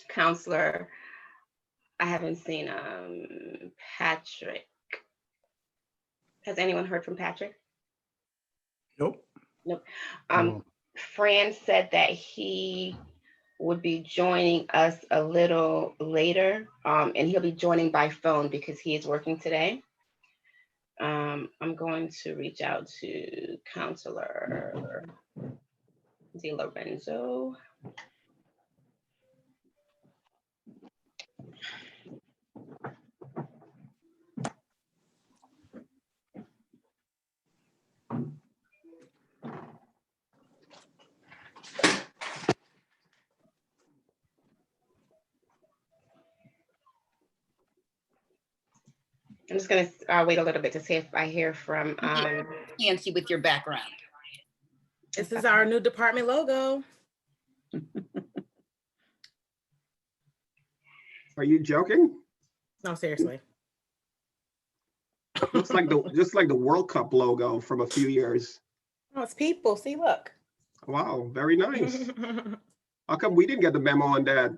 Counselor, I haven't seen Patrick. Has anyone heard from Patrick? Nope. Nope. No. Fran said that he would be joining us a little later, and he'll be joining by phone because he is working today. I'm going to reach out to Counselor Di Lorenzo. I'm just going to wait a little bit to see if I hear from Nancy with your background. This is our new department logo. Are you joking? No, seriously. Looks like just like the World Cup logo from a few years. Oh, it's people. See, look. Wow, very nice. How come we didn't get the memo on that?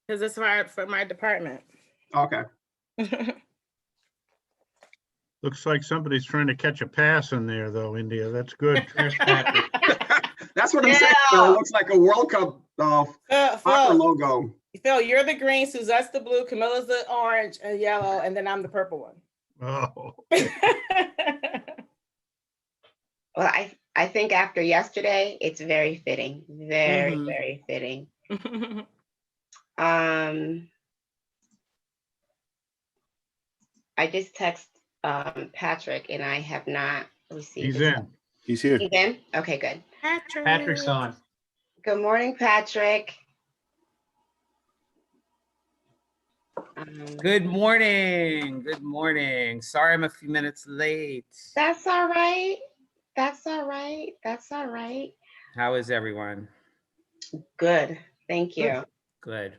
Because it's for my department. Okay. Looks like somebody's trying to catch a pass in there, though, India. That's good. That's what I'm saying. It looks like a World Cup soccer logo. Phil, you're the green, Suzette's the blue, Camilla's the orange and yellow, and then I'm the purple one. Oh. Well, I think after yesterday, it's very fitting. Very, very fitting. I just text Patrick and I have not received. He's in. He's here. He's in? Okay, good. Patrick's on. Good morning, Patrick. Good morning. Good morning. Sorry I'm a few minutes late. That's all right. That's all right. That's all right. How is everyone? Good. Thank you. Good.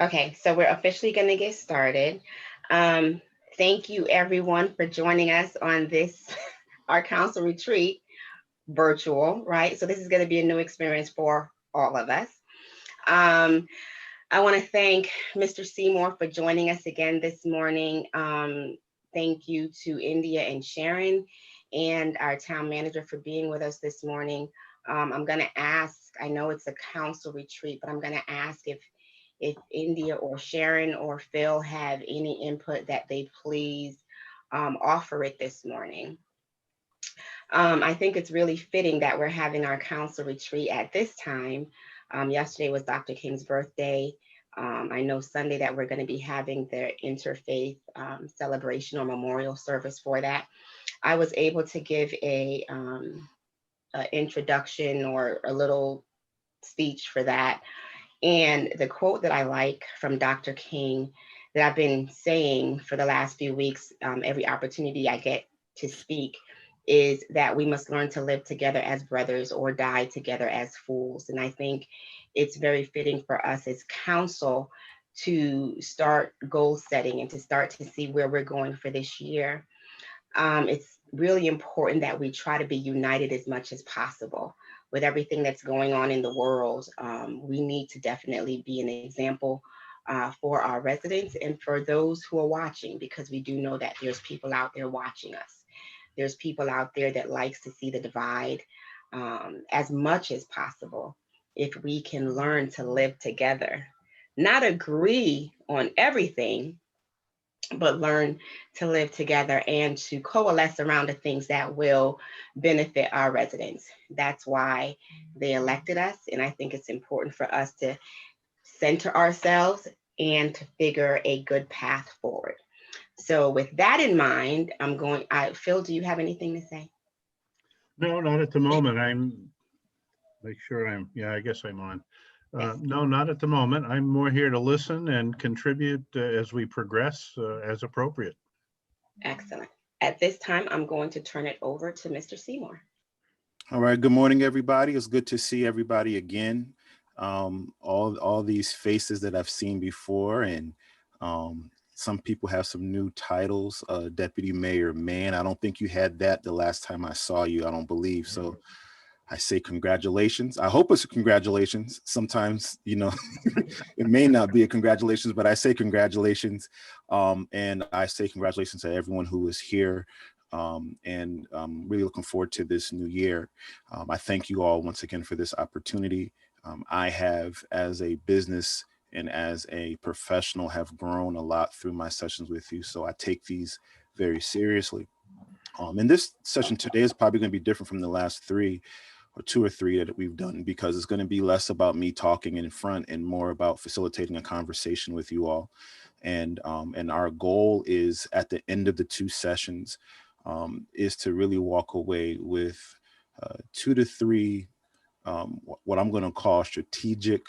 Okay, so we're officially going to get started. Thank you, everyone, for joining us on this, our council retreat, virtual, right? So this is going to be a new experience for all of us. I want to thank Mr. Seymour for joining us again this morning. Thank you to India and Sharon and our town manager for being with us this morning. I'm going to ask, I know it's a council retreat, but I'm going to ask if India or Sharon or Phil have any input that they please offer it this morning. I think it's really fitting that we're having our council retreat at this time. Yesterday was Dr. King's birthday. I know Sunday that we're going to be having their interfaith celebration or memorial service for that. I was able to give a introduction or a little speech for that. And the quote that I like from Dr. King that I've been saying for the last few weeks, every opportunity I get to speak, is that we must learn to live together as brothers or die together as fools. And I think it's very fitting for us as council to start goal setting and to start to see where we're going for this year. It's really important that we try to be united as much as possible. With everything that's going on in the world, we need to definitely be an example for our residents and for those who are watching, because we do know that there's people out there watching us. There's people out there that likes to see the divide as much as possible. If we can learn to live together, not agree on everything, but learn to live together and to coalesce around the things that will benefit our residents. That's why they elected us. And I think it's important for us to center ourselves and to figure a good path forward. So with that in mind, Phil, do you have anything to say? No, not at the moment. I guess I'm on. No, not at the moment. I'm more here to listen and contribute as we progress as appropriate. Excellent. At this time, I'm going to turn it over to Mr. Seymour. All right. Good morning, everybody. It's good to see everybody again. All these faces that I've seen before, and some people have some new titles. Deputy Mayor Mann, I don't think you had that the last time I saw you. I don't believe so. I say congratulations. I hope it's a congratulations. Sometimes, you know, it may not be a congratulations, but I say congratulations. And I say congratulations to everyone who is here. And I'm really looking forward to this new year. I thank you all once again for this opportunity. I have, as a business and as a professional, have grown a lot through my sessions with you. So I take these very seriously. And this session today is probably going to be different from the last 3 or 2 or 3 that we've done, because it's going to be less about me talking in front and more about facilitating a conversation with you all. And our goal is, at the end of the 2 sessions, is to really walk away with 2 to 3 what I'm going to call strategic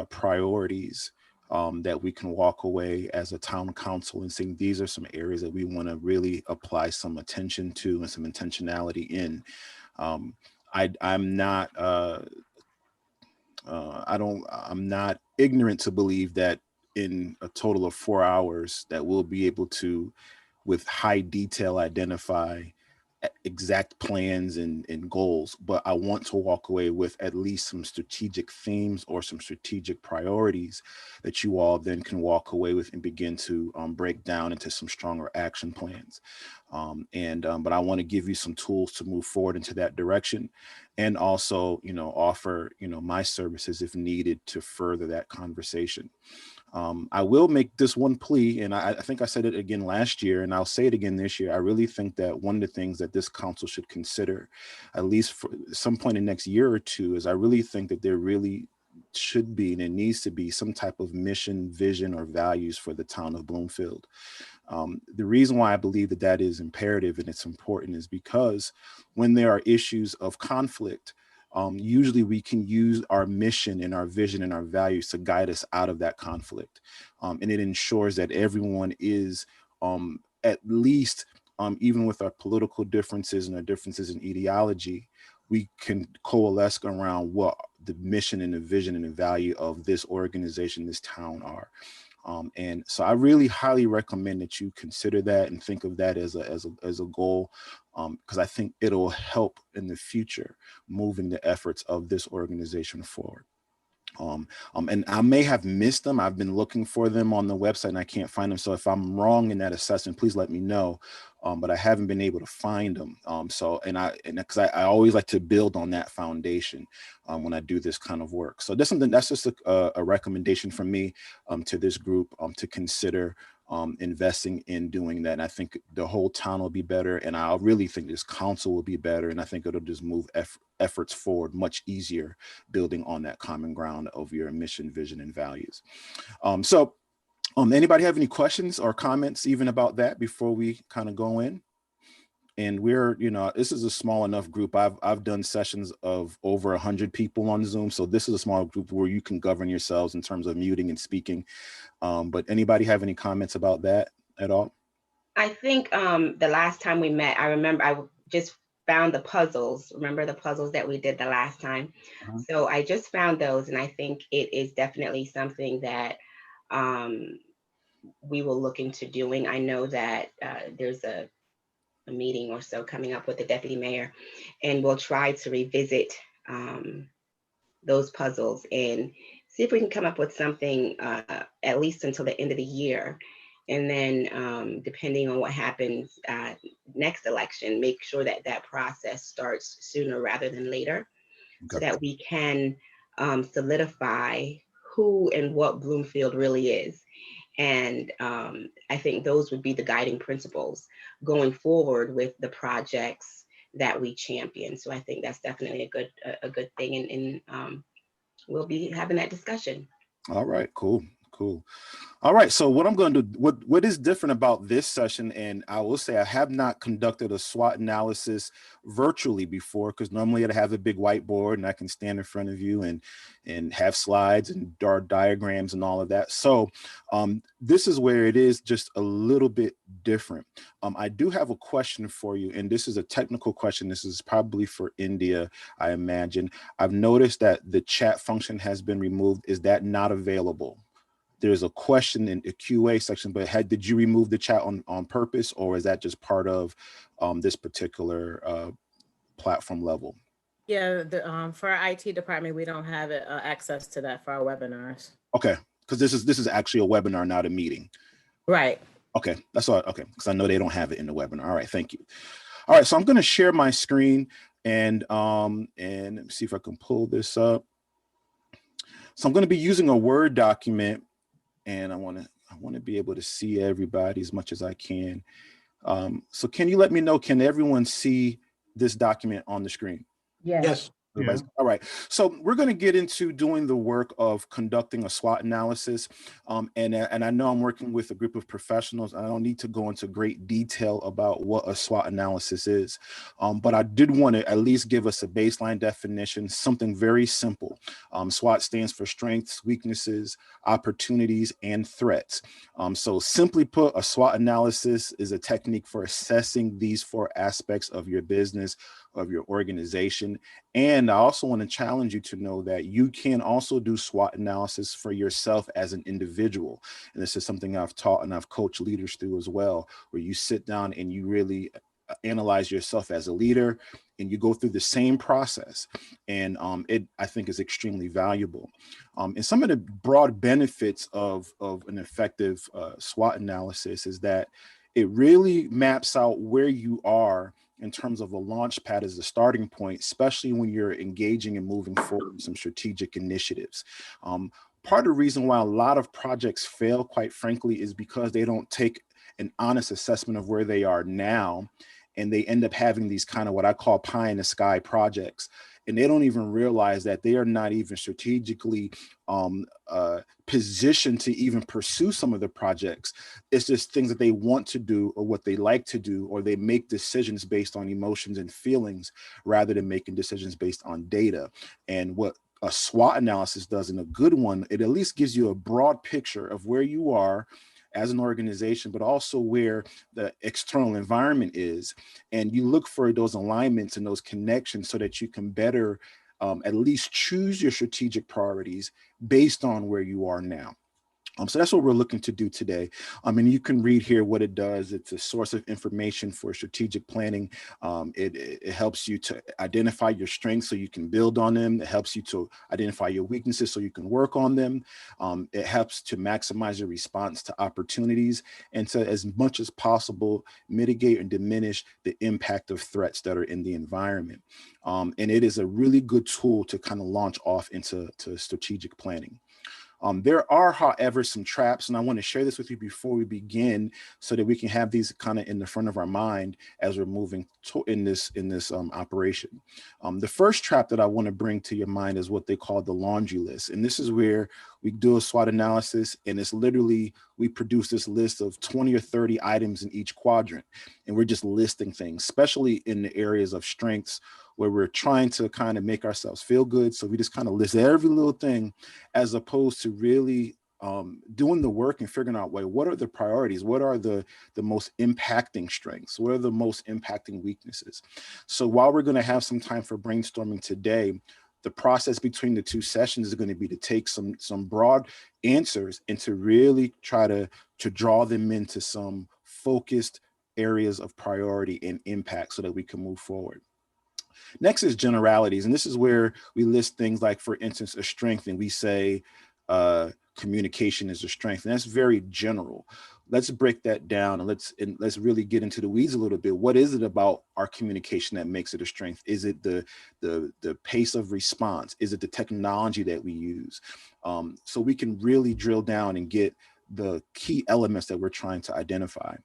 priorities that we can walk away as a town council and saying, these are some areas that we want to really apply some attention to and some intentionality in. I'm not I'm not ignorant to believe that in a total of 4 hours that we'll be able to, with high detail, identify exact plans and goals, but I want to walk away with at least some strategic themes or some strategic priorities that you all then can walk away with and begin to break down into some stronger action plans. But I want to give you some tools to move forward into that direction, and also, you know, offer, you know, my services if needed to further that conversation. I will make this one plea, and I think I said it again last year, and I'll say it again this year. I really think that one of the things that this council should consider, at least for some point in the next year or 2, is I really think that there really should be, and it needs to be, some type of mission, vision, or values for the town of Bloomfield. The reason why I believe that that is imperative and it's important is because when there are issues of conflict, usually we can use our mission and our vision and our values to guide us out of that conflict. And it ensures that everyone is at least, even with our political differences and our differences in ideology, we can coalesce around what the mission and the vision and the value of this organization, this town are. And so I really highly recommend that you consider that and think of that as a goal, because I think it'll help in the future moving the efforts of this organization forward. And I may have missed them. I've been looking for them on the website and I can't find them. So if I'm wrong in that assessment, please let me know. But I haven't been able to find them. Because I always like to build on that foundation when I do this kind of work. So that's just a recommendation from me to this group to consider investing in doing that. And I think the whole town will be better. And I really think this council will be better. And I think it'll just move efforts forward much easier, building on that common ground of your mission, vision, and values. Anybody have any questions or comments even about that before we kind of go in? And we're, you know, this is a small enough group. I've done sessions of over 100 people on Zoom. So this is a small group where you can govern yourselves in terms of muting and speaking. But anybody have any comments about that at all? I think the last time we met, I remember I just found the puzzles. Remember the puzzles that we did the last time? Uh-huh. So I just found those, and I think it is definitely something that we will look into doing. I know that there's a meeting or so coming up with the deputy mayor, and we'll try to revisit those puzzles and see if we can come up with something at least until the end of the year. And then depending on what happens next election, make sure that that process starts sooner rather than later, so that we can solidify who and what Bloomfield really is. And I think those would be the guiding principles going forward with the projects that we champion. So I think that's definitely a good thing, and we'll be having that discussion. All right, cool. All right, so what I'm going to do, what is different about this session, and I will say I have not conducted a SWOT analysis virtually before, because normally I'd have a big whiteboard and I can stand in front of you and have slides and diagrams and all of that. So this is where it is just a little bit different. I do have a question for you, and this is a technical question. This is probably for India, I imagine. I've noticed that the chat function has been removed. Is that not available? There's a question in the QA section, but did you remove the chat on purpose, or is that just part of this particular platform level? Yeah, for our IT department, we don't have access to that for our webinars. Okay, because this is actually a webinar, not a meeting. Right. Okay, that's all. Okay, because I know they don't have it in the webinar. All right, thank you. All right, so I'm going to share my screen and let me see if I can pull this up. So I'm going to be using a Word document, and I want to be able to see everybody as much as I can. So can you let me know, can everyone see this document on the screen? Yes. Everybody's all right. So we're going to get into doing the work of conducting a SWOT analysis. And I know I'm working with a group of professionals. I don't need to go into great detail about what a SWOT analysis is. But I did want to at least give us a baseline definition, something very simple. SWOT stands for strengths, weaknesses, opportunities, and threats. So simply put, a SWOT analysis is a technique for assessing these 4 aspects of your business, of your organization. And I also want to challenge you to know that you can also do SWOT analysis for yourself as an individual. And this is something I've taught and I've coached leaders through as well, where you sit down and you really analyze yourself as a leader and you go through the same process. And it, I think, is extremely valuable. And some of the broad benefits of an effective SWOT analysis is that it really maps out where you are in terms of a launch pad as a starting point, especially when you're engaging and moving forward with some strategic initiatives. Part of the reason why a lot of projects fail, quite frankly, is because they don't take an honest assessment of where they are now, and they end up having these kind of what I call pie in the sky projects. And they don't even realize that they are not even strategically positioned to even pursue some of the projects. It's just things that they want to do or what they like to do, or they make decisions based on emotions and feelings rather than making decisions based on data. And what a SWOT analysis does, in a good one, it at least gives you a broad picture of where you are as an organization, but also where the external environment is. And you look for those alignments and those connections so that you can better at least choose your strategic priorities based on where you are now. So that's what we're looking to do today. And you can read here what it does. It's a source of information for strategic planning. It helps you to identify your strengths so you can build on them. It helps you to identify your weaknesses so you can work on them. It helps to maximize your response to opportunities and to, as much as possible, mitigate and diminish the impact of threats that are in the environment. And it is a really good tool to kind of launch off into strategic planning. There are, however, some traps, and I want to share this with you before we begin so that we can have these kind of in the front of our mind as we're moving in this operation. The first trap that I want to bring to your mind is what they call the laundry list. And this is where we do a SWOT analysis, and it's literally, we produce this list of 20 or 30 items in each quadrant, and we're just listing things, especially in the areas of strengths where we're trying to kind of make ourselves feel good. So we just kind of list every little thing, as opposed to really doing the work and figuring out, wait, what are the priorities? What are the most impacting strengths? What are the most impacting weaknesses? So while we're going to have some time for brainstorming today, the process between the 2 sessions is going to be to take some broad answers and to really try to draw them into some focused areas of priority and impact so that we can move forward. Next is generalities. And this is where we list things like, for instance, a strength, and we say communication is a strength. And that's very general. Let's break that down and let's really get into the weeds a little bit. What is it about our communication that makes it a strength? Is it the pace of response? Is it the technology that we use? So we can really drill down and get the key elements that we're trying to identify.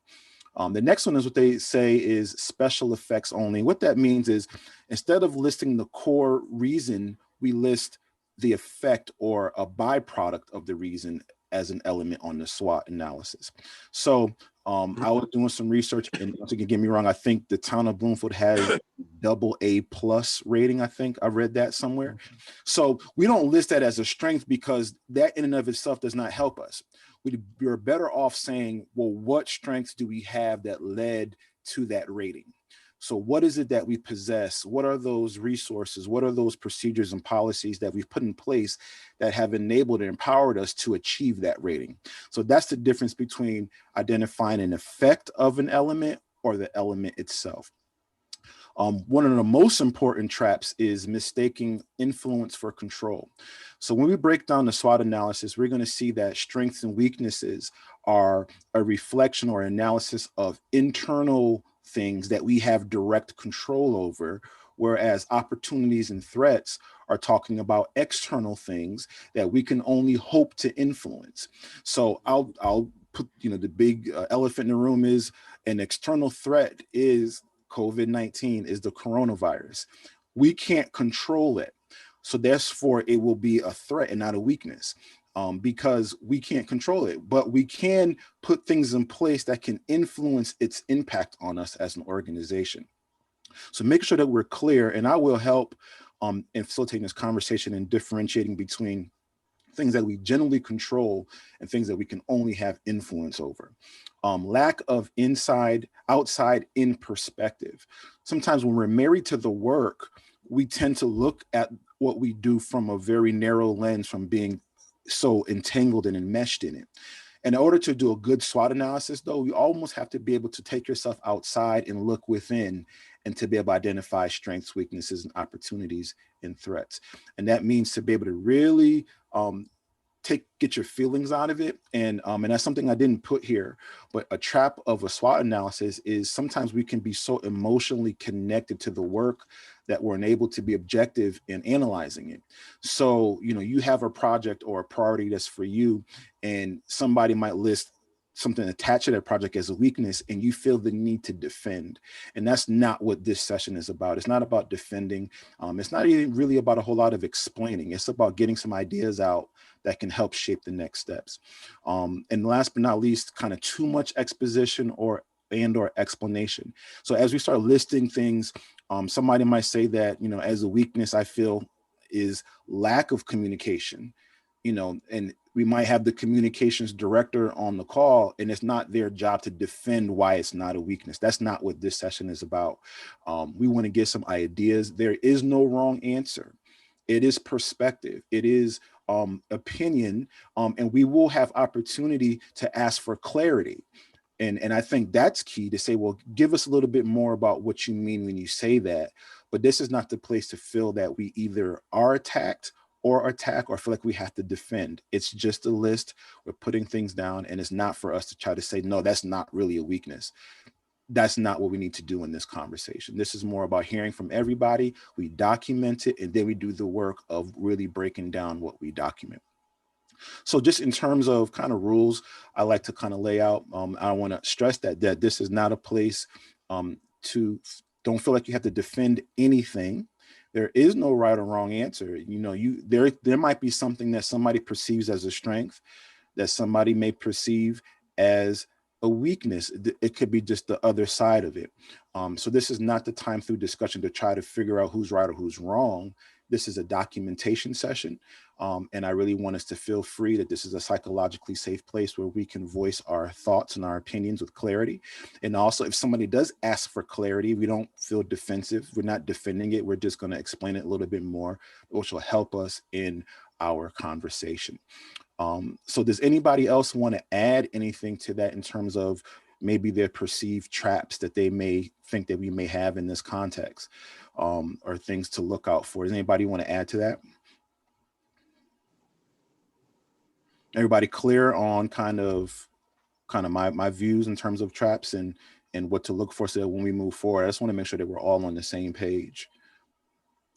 The next one is what they say is special effects only. What that means is, instead of listing the core reason, we list the effect or a byproduct of the reason as an element on the SWOT analysis. So I was doing some research, and once again, get me wrong, I think the town of Bloomfield has AA+ rating. I think I read that somewhere. So we don't list that as a strength because that in and of itself does not help us. We're better off saying, well, what strengths do we have that led to that rating? So what is it that we possess? What are those resources? What are those procedures and policies that we've put in place that have enabled and empowered us to achieve that rating? So that's the difference between identifying an effect of an element or the element itself. One of the most important traps is mistaking influence for control. So when we break down the SWOT analysis, we're going to see that strengths and weaknesses are a reflection or analysis of internal things that we have direct control over, whereas opportunities and threats are talking about external things that we can only hope to influence. So I'll put, the big elephant in the room is an external threat is COVID-19, is the coronavirus. We can't control it. So therefore it will be a threat and not a weakness. Because we can't control it, but we can put things in place that can influence its impact on us as an organization. So make sure that we're clear, and I will help in facilitating this conversation and differentiating between things that we generally control and things that we can only have influence over. Lack of outside in perspective. Sometimes when we're married to the work, we tend to look at what we do from a very narrow lens, from being so entangled and enmeshed in it. And in order to do a good SWOT analysis, though, you almost have to be able to take yourself outside and look within, and to be able to identify strengths, weaknesses, and opportunities and threats. And that means to be able to really get your feelings out of it. And that's something I didn't put here, but a trap of a SWOT analysis is sometimes we can be so emotionally connected to the work that we're unable to be objective in analyzing it. So, you have a project or a priority that's for you, and somebody might list something attached to that project as a weakness, and you feel the need to defend. And that's not what this session is about. It's not about defending. It's not even really about a whole lot of explaining. It's about getting some ideas out that can help shape the next steps. And last but not least, kind of too much exposition or explanation. So as we start listing things, somebody might say that, as a weakness, I feel is lack of communication, and we might have the communications director on the call, and it's not their job to defend why it's not a weakness. That's not what this session is about. We want to get some ideas. There is no wrong answer. It is perspective. It is opinion, and we will have opportunity to ask for clarity. And I think that's key, to say, well, give us a little bit more about what you mean when you say that. But this is not the place to feel that we either are attacked or attack or feel like we have to defend. It's just a list. We're putting things down, and it's not for us to try to say, no, that's not really a weakness. That's not what we need to do in this conversation. This is more about hearing from everybody. We document it, and then we do the work of really breaking down what we document. So just in terms of kind of rules, I like to kind of lay out, I want to stress that this is not a place to, don't feel like you have to defend anything. There is no right or wrong answer. There might be something that somebody perceives as a strength that somebody may perceive as a weakness. It could be just the other side of it. So this is not the time through discussion to try to figure out who's right or who's wrong. This is a documentation session. And I really want us to feel free that this is a psychologically safe place where we can voice our thoughts and our opinions with clarity. And also, if somebody does ask for clarity, we don't feel defensive. We're not defending it. We're just going to explain it a little bit more, which will help us in our conversation. So does anybody else want to add anything to that in terms of maybe their perceived traps that they may think that we may have in this context, or things to look out for? Does anybody want to add to that? Everybody clear on kind of my views in terms of traps and what to look for, so that when we move forward, I just want to make sure that we're all on the same page.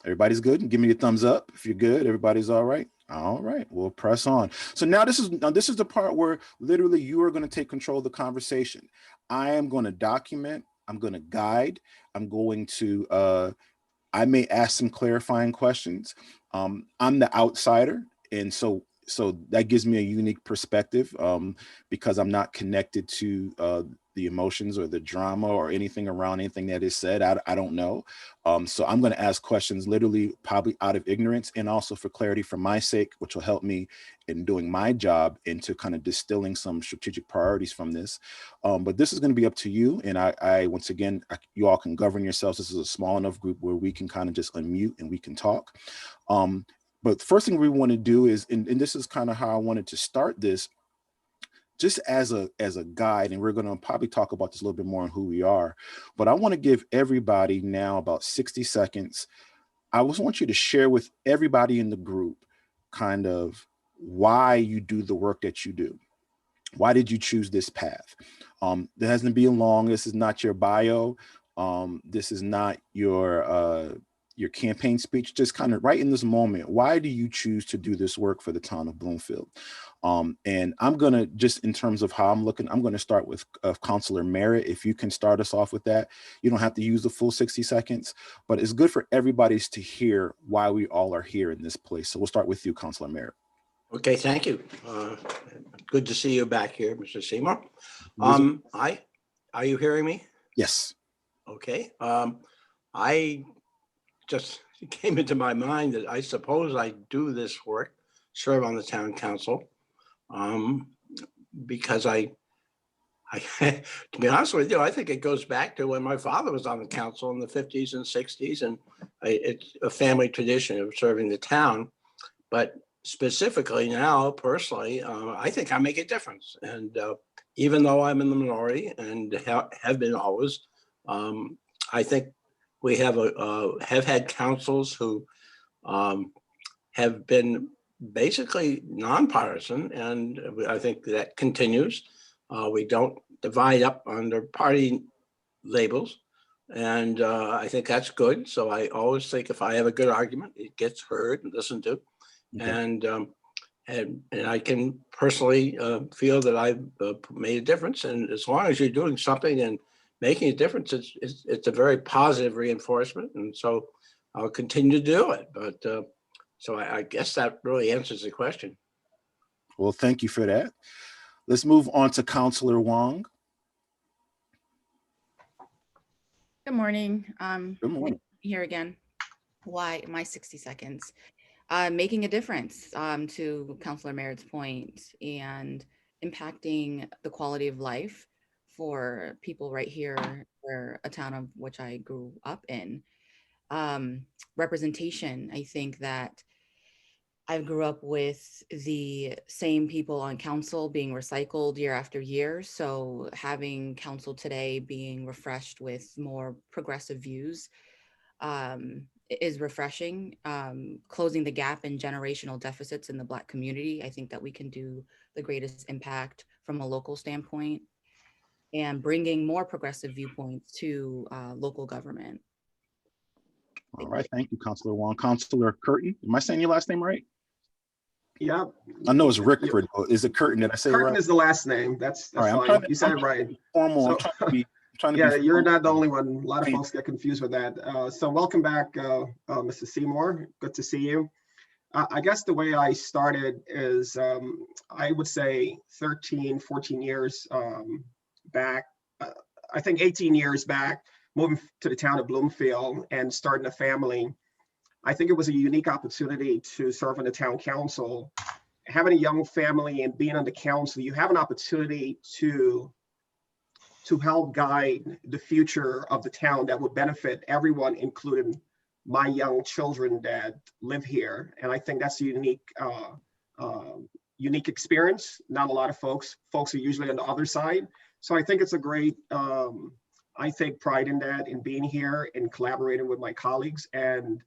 Everybody's good? Give me a thumbs up if you're good. Everybody's all right? All right, we'll press on. So now this is the part where literally you are going to take control of the conversation. I am going to document, I'm going to guide, I'm going to, I may ask some clarifying questions. I'm the outsider, and so that gives me a unique perspective, because I'm not connected to the emotions or the drama or anything around anything that is said. I don't know. So I'm going to ask questions literally probably out of ignorance, and also for clarity for my sake, which will help me in doing my job into kind of distilling some strategic priorities from this. But this is going to be up to you. And I once again, you all can govern yourselves. This is a small enough group where we can kind of just unmute and we can talk. But the first thing we want to do is, and this is kind of how I wanted to start this, just as a guide, and we're going to probably talk about this a little bit more on who we are, but I want to give everybody now about 60 seconds. I just want you to share with everybody in the group kind of why you do the work that you do. Why did you choose this path? There hasn't been long. This is not your bio. This is not your campaign speech. Just kind of right in this moment, why do you choose to do this work for the town of Bloomfield? And I'm going to, just in terms of how I'm looking, I'm going to start with Councilor Merritt. If you can start us off with that. You don't have to use the full 60 seconds, but it's good for everybody to hear why we all are here in this place. So we'll start with you, Councilor Merritt. Okay, thank you. Good to see you back here, Mr. Seymour. Are you hearing me? Yes. Okay. I just came into my mind that I suppose I do this work, serve on the town council, because to be honest with you, I think it goes back to when my father was on the council in the 50s and 60s, and it's a family tradition of serving the town. But specifically now, personally, I think I make a difference. And even though I'm in the minority and have been always, I think we have had councils who have been basically nonpartisan, and I think that continues. We don't divide up under party labels, and I think that's good. So I always think if I have a good argument, it gets heard and listened to. Okay. And I can personally feel that I've made a difference. And as long as you're doing something and making a difference, it's a very positive reinforcement. And so I'll continue to do it. But so I guess that really answers the question. Well, thank you for that. Let's move on to Councilor Wong. Good morning. Good morning. Here again. Why my 60 seconds? Making a difference, to Councilor Merritt's point, and impacting the quality of life for people right here, for a town of which I grew up in. Representation, I think that I grew up with the same people on council being recycled year after year. So having council today being refreshed with more progressive views is refreshing. Closing the gap in generational deficits in the Black community. I think that we can do the greatest impact from a local standpoint, and bringing more progressive viewpoints to local government. All right, thank you, Councilor Wong. Councilor Curtin, am I saying your last name right? Yeah. I know it's Rickford. Is it Curtin? Did I say Curtin it right? is the last name. That's all right, fine. You said it right. Formal. So, I'm trying to be. Yeah, you're not the only one. A lot of folks get confused with that. So welcome back, Mr. Seymour. Good to see you. I guess the way I started is, I would say 13, 14 years back, I think 18 years back, moving to the town of Bloomfield and starting a family. I think it was a unique opportunity to serve on the town council. Having a young family and being on the council, you have an opportunity to help guide the future of the town that would benefit everyone, including my young children that live here. And I think that's a unique experience. Not a lot of folks are usually on the other side. So I think it's a great, I take pride in that, in being here and collaborating with my colleagues. And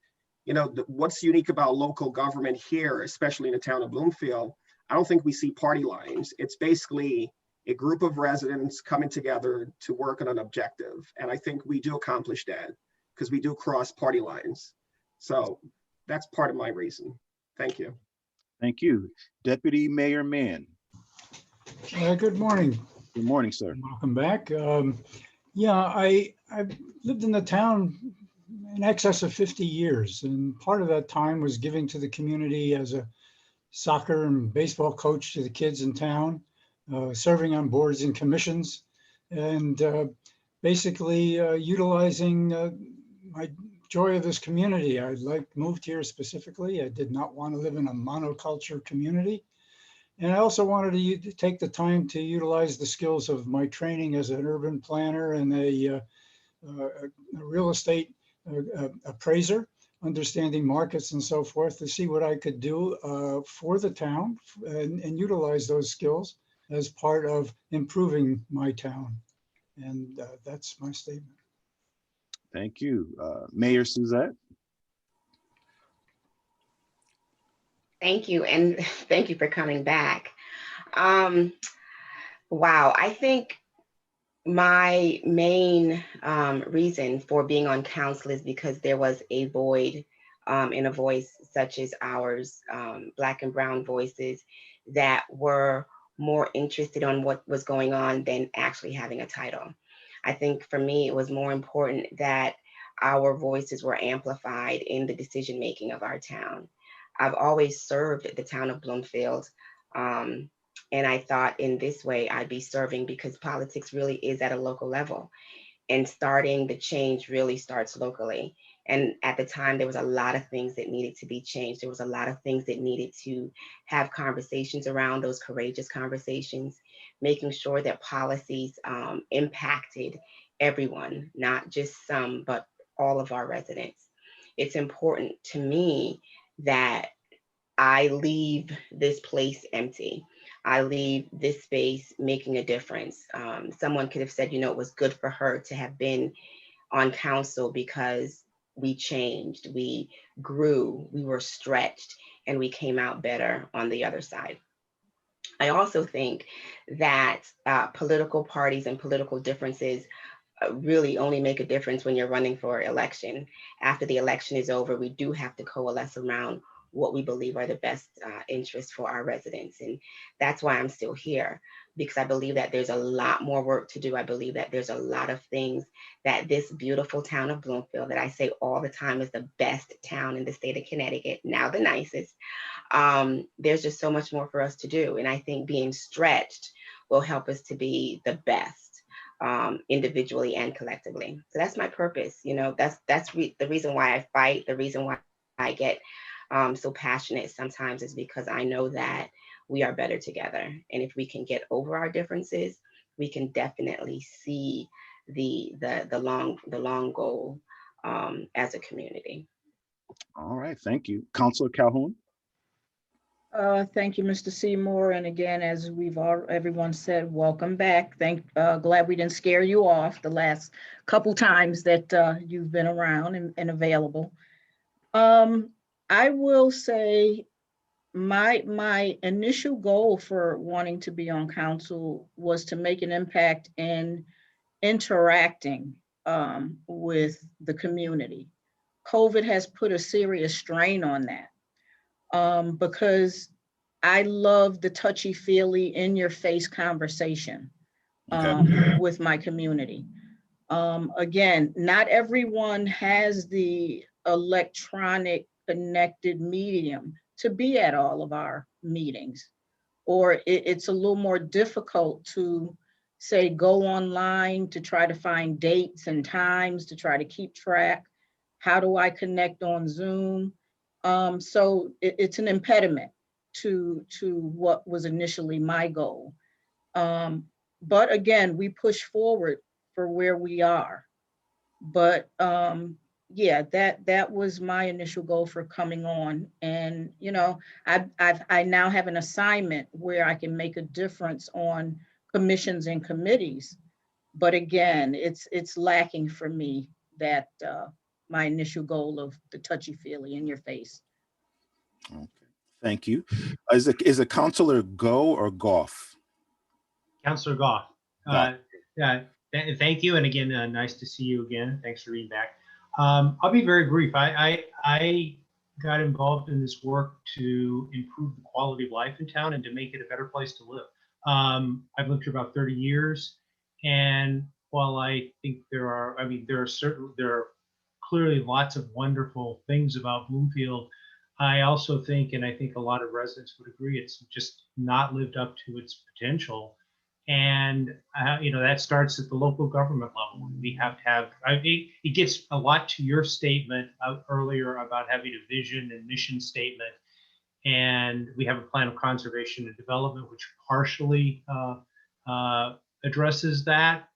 you know, what's unique about local government here, especially in the town of Bloomfield, I don't think we see party lines. It's basically a group of residents coming together to work on an objective. And I think we do accomplish that because we do cross party lines. So that's part of my reason. Thank you. Thank you. Deputy Mayor Mann. Good morning. Good morning, sir. Welcome back. Yeah, I've lived in the town in excess of 50 years. And part of that time was giving to the community as a soccer and baseball coach to the kids in town. Serving on boards and commissions, and basically utilizing my joy of this community. I moved here specifically. I did not want to live in a monoculture community. And I also wanted to take the time to utilize the skills of my training as an urban planner and a real estate appraiser, understanding markets and so forth, to see what I could do for the town and utilize those skills as part of improving my town. And that's my statement. Thank you. Mayor Suzette? Thank you, and thank you for coming back. Wow, I think my main reason for being on council is because there was a void in a voice such as ours, Black and Brown voices that were more interested on what was going on than actually having a title. I think for me, it was more important that our voices were amplified in the decision making of our town. I've always served the town of Bloomfield. And I thought in this way I'd be serving because politics really is at a local level, and starting the change really starts locally. And at the time, there was a lot of things that needed to be changed. There was a lot of things that needed to have conversations around, those courageous conversations, making sure that policies impacted everyone, not just some, but all of our residents. It's important to me that I leave this place empty. I leave this space making a difference. Someone could have said, you know, it was good for her to have been on council because we changed, we grew, we were stretched, and we came out better on the other side. I also think that political parties and political differences really only make a difference when you're running for election. After the election is over, we do have to coalesce around what we believe are the best interests for our residents. And that's why I'm still here, because I believe that there's a lot more work to do. I believe that there's a lot of things that this beautiful town of Bloomfield, that I say all the time is the best town in the state of Connecticut, now the nicest. There's just so much more for us to do. And I think being stretched will help us to be the best individually and collectively. So that's my purpose. You know, that's the reason why I fight. The reason why I get so passionate sometimes is because I know that we are better together. And if we can get over our differences, we can definitely see the long goal as a community. All right, thank you. Councilor Calhoun? Thank you, Mr. Seymour. And again, as everyone said, welcome back. Glad we didn't scare you off the last couple times that you've been around and available. I will say my initial goal for wanting to be on council was to make an impact in interacting with the community. COVID has put a serious strain on that. Because I love the touchy-feely, in-your-face conversation with my community. Again, not everyone has the electronic connected medium to be at all of our meetings, or it's a little more difficult to say go online to try to find dates and times to try to keep track. How do I connect on Zoom? So it's an impediment to what was initially my goal. But again, we push forward for where we are. But yeah, that was my initial goal for coming on. And you know, I now have an assignment where I can make a difference on commissions and committees. But again, it's lacking for me that my initial goal of the touchy-feely in your face. Okay, thank you. Is a councilor Go or Goff? Councilor Goff. Goff. Yeah, thank you. And again, nice to see you again. Thanks for being back. I'll be very brief. I got involved in this work to improve the quality of life in town and to make it a better place to live. I've lived here about 30 years. And while I think there are clearly lots of wonderful things about Bloomfield, I also think, and I think a lot of residents would agree, it's just not lived up to its potential. And you know, that starts at the local government level. We have to have, it gets a lot to your statement earlier about having a vision and mission statement. And we have a plan of conservation and development, which partially addresses that.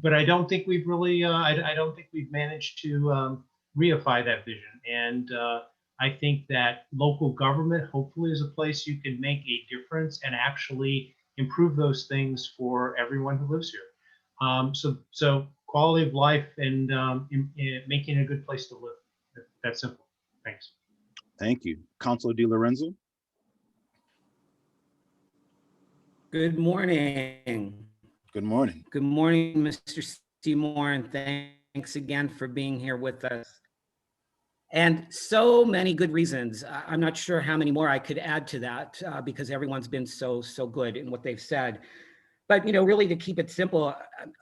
But I don't think we've really, I don't think we've managed to reify that vision. And I think that local government hopefully is a place you can make a difference and actually improve those things for everyone who lives here. So quality of life and making it a good place to live. That's simple. Thanks. Thank you. Councilor Di Lorenzo. Good morning. Good morning. Good morning, Mr. Seymour, and thanks again for being here with us. And so many good reasons. I'm not sure how many more I could add to that because everyone's been so good in what they've said. But really, to keep it simple,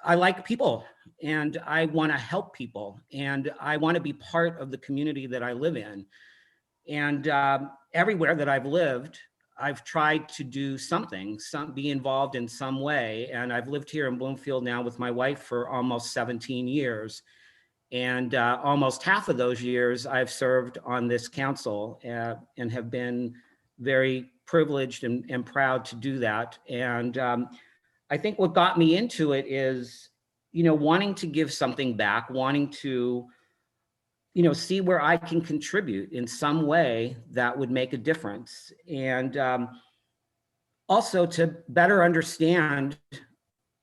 I like people and I want to help people and I want to be part of the community that I live in. And everywhere that I've lived, I've tried to do something, be involved in some way. And I've lived here in Bloomfield now with my wife for almost 17 years. And almost half of those years I've served on this council and have been very privileged and proud to do that. And I think what got me into it is, wanting to give something back, wanting to, see where I can contribute in some way that would make a difference. And also to better understand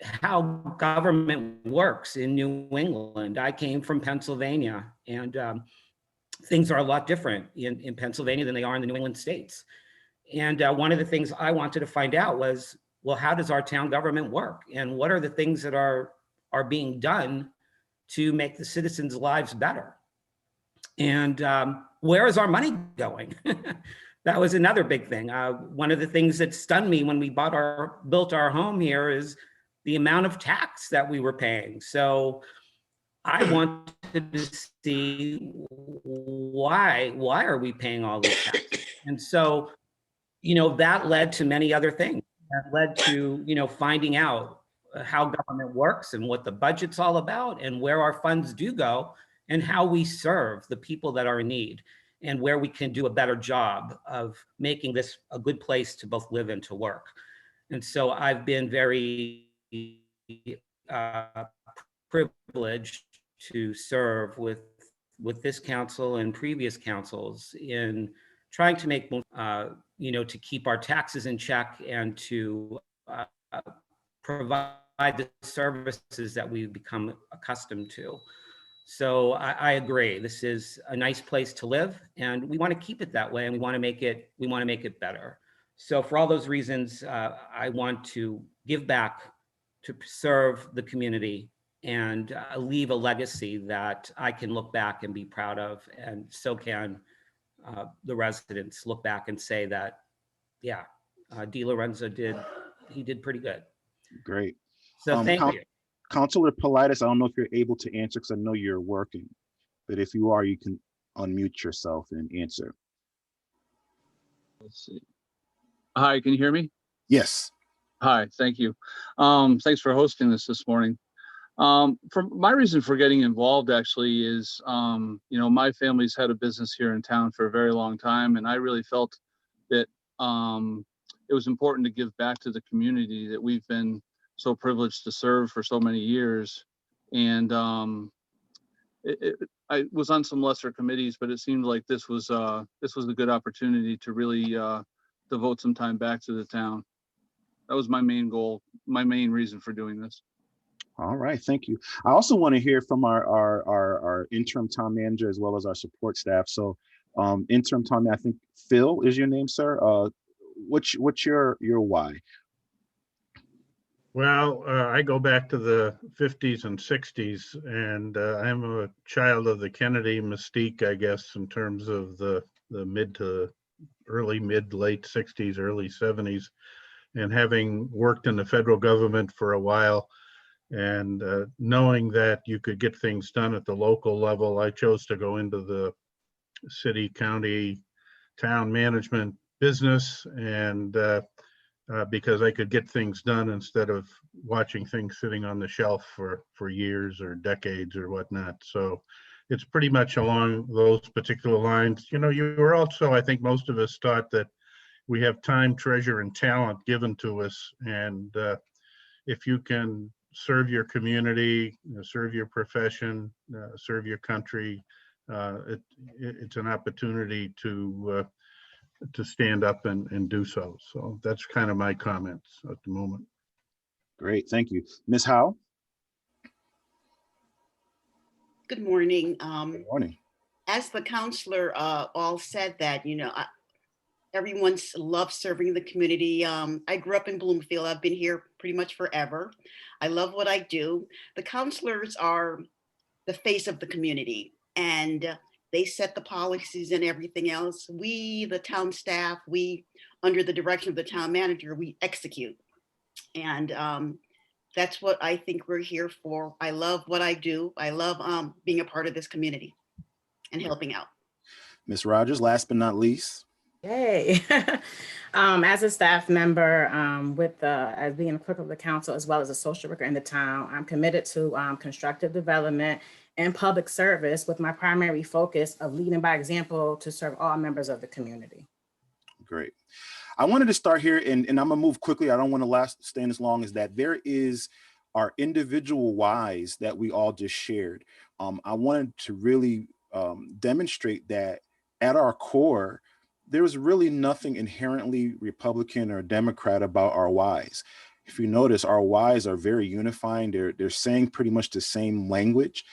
how government works in New England. I came from Pennsylvania, and things are a lot different in Pennsylvania than they are in the New England states. And one of the things I wanted to find out was, well, how does our town government work? And what are the things that are being done to make the citizens' lives better? And where is our money going? That was another big thing. One of the things that stunned me when we built our home here is the amount of tax that we were paying. So I wanted to see why are we paying all this tax? And so, that led to many other things. That led to, finding out how government works and what the budget's all about and where our funds do go and how we serve the people that are in need and where we can do a better job of making this a good place to both live and to work. And so I've been very privileged to serve with this council and previous councils in trying to make, to keep our taxes in check and to provide the services that we've become accustomed to. So I agree. This is a nice place to live, and we want to keep it that way, and we want to make it better. So for all those reasons, I want to give back to serve the community and leave a legacy that I can look back and be proud of, and so can the residents look back and say that, yeah, Di Lorenzo did pretty good. Great. So thank you. Councilor Politis, I don't know if you're able to answer because I know you're working, but if you are, you can unmute yourself and answer. Let's see. Hi, can you hear me? Yes. Hi, thank you. Thanks for hosting this morning. For my reason for getting involved actually is, my family's had a business here in town for a very long time, and I really felt that it was important to give back to the community that we've been so privileged to serve for so many years. And I was on some lesser committees, but it seemed like this was a good opportunity to really devote some time back to the town. That was my main goal, my main reason for doing this. All right, thank you. I also want to hear from our interim town manager as well as our support staff. So interim town, I think Phil is your name, sir. What's your why? Well, I go back to the 50s and 60s, and I'm a child of the Kennedy mystique, I guess, in terms of the mid to late 60s, early 70s, and having worked in the federal government for a while, and knowing that you could get things done at the local level, I chose to go into the city, county, town management business, and because I could get things done instead of watching things sitting on the shelf for years or decades or whatnot. So it's pretty much along those particular lines. You were also, I think most of us thought that we have time, treasure, and talent given to us. And if you can serve your community, serve your profession, serve your country, it's an opportunity to to stand up and do so. So that's kind of my comments at the moment. Great, thank you. Ms. Howe? Good morning. Good morning. As the counselor all said that, everyone loves serving the community. I grew up in Bloomfield. I've been here pretty much forever. I love what I do. The counselors are the face of the community, and they set the policies and everything else. We, the town staff, we, under the direction of the town manager, we execute. And that's what I think we're here for. I love what I do. I love being a part of this community and helping out. Ms. Rogers, last but not least. Yay. As a staff member, as being a clerk of the council, as well as a social worker in the town, I'm committed to constructive development and public service with my primary focus of leading by example to serve all members of the community. Great. I wanted to start here, and I'm gonna move quickly. I don't want to stand as long as that. There is our individual whys that we all just shared. I wanted to really demonstrate that at our core, there's really nothing inherently Republican or Democrat about our whys. If you notice, our whys are very unifying. They're saying pretty much the same language.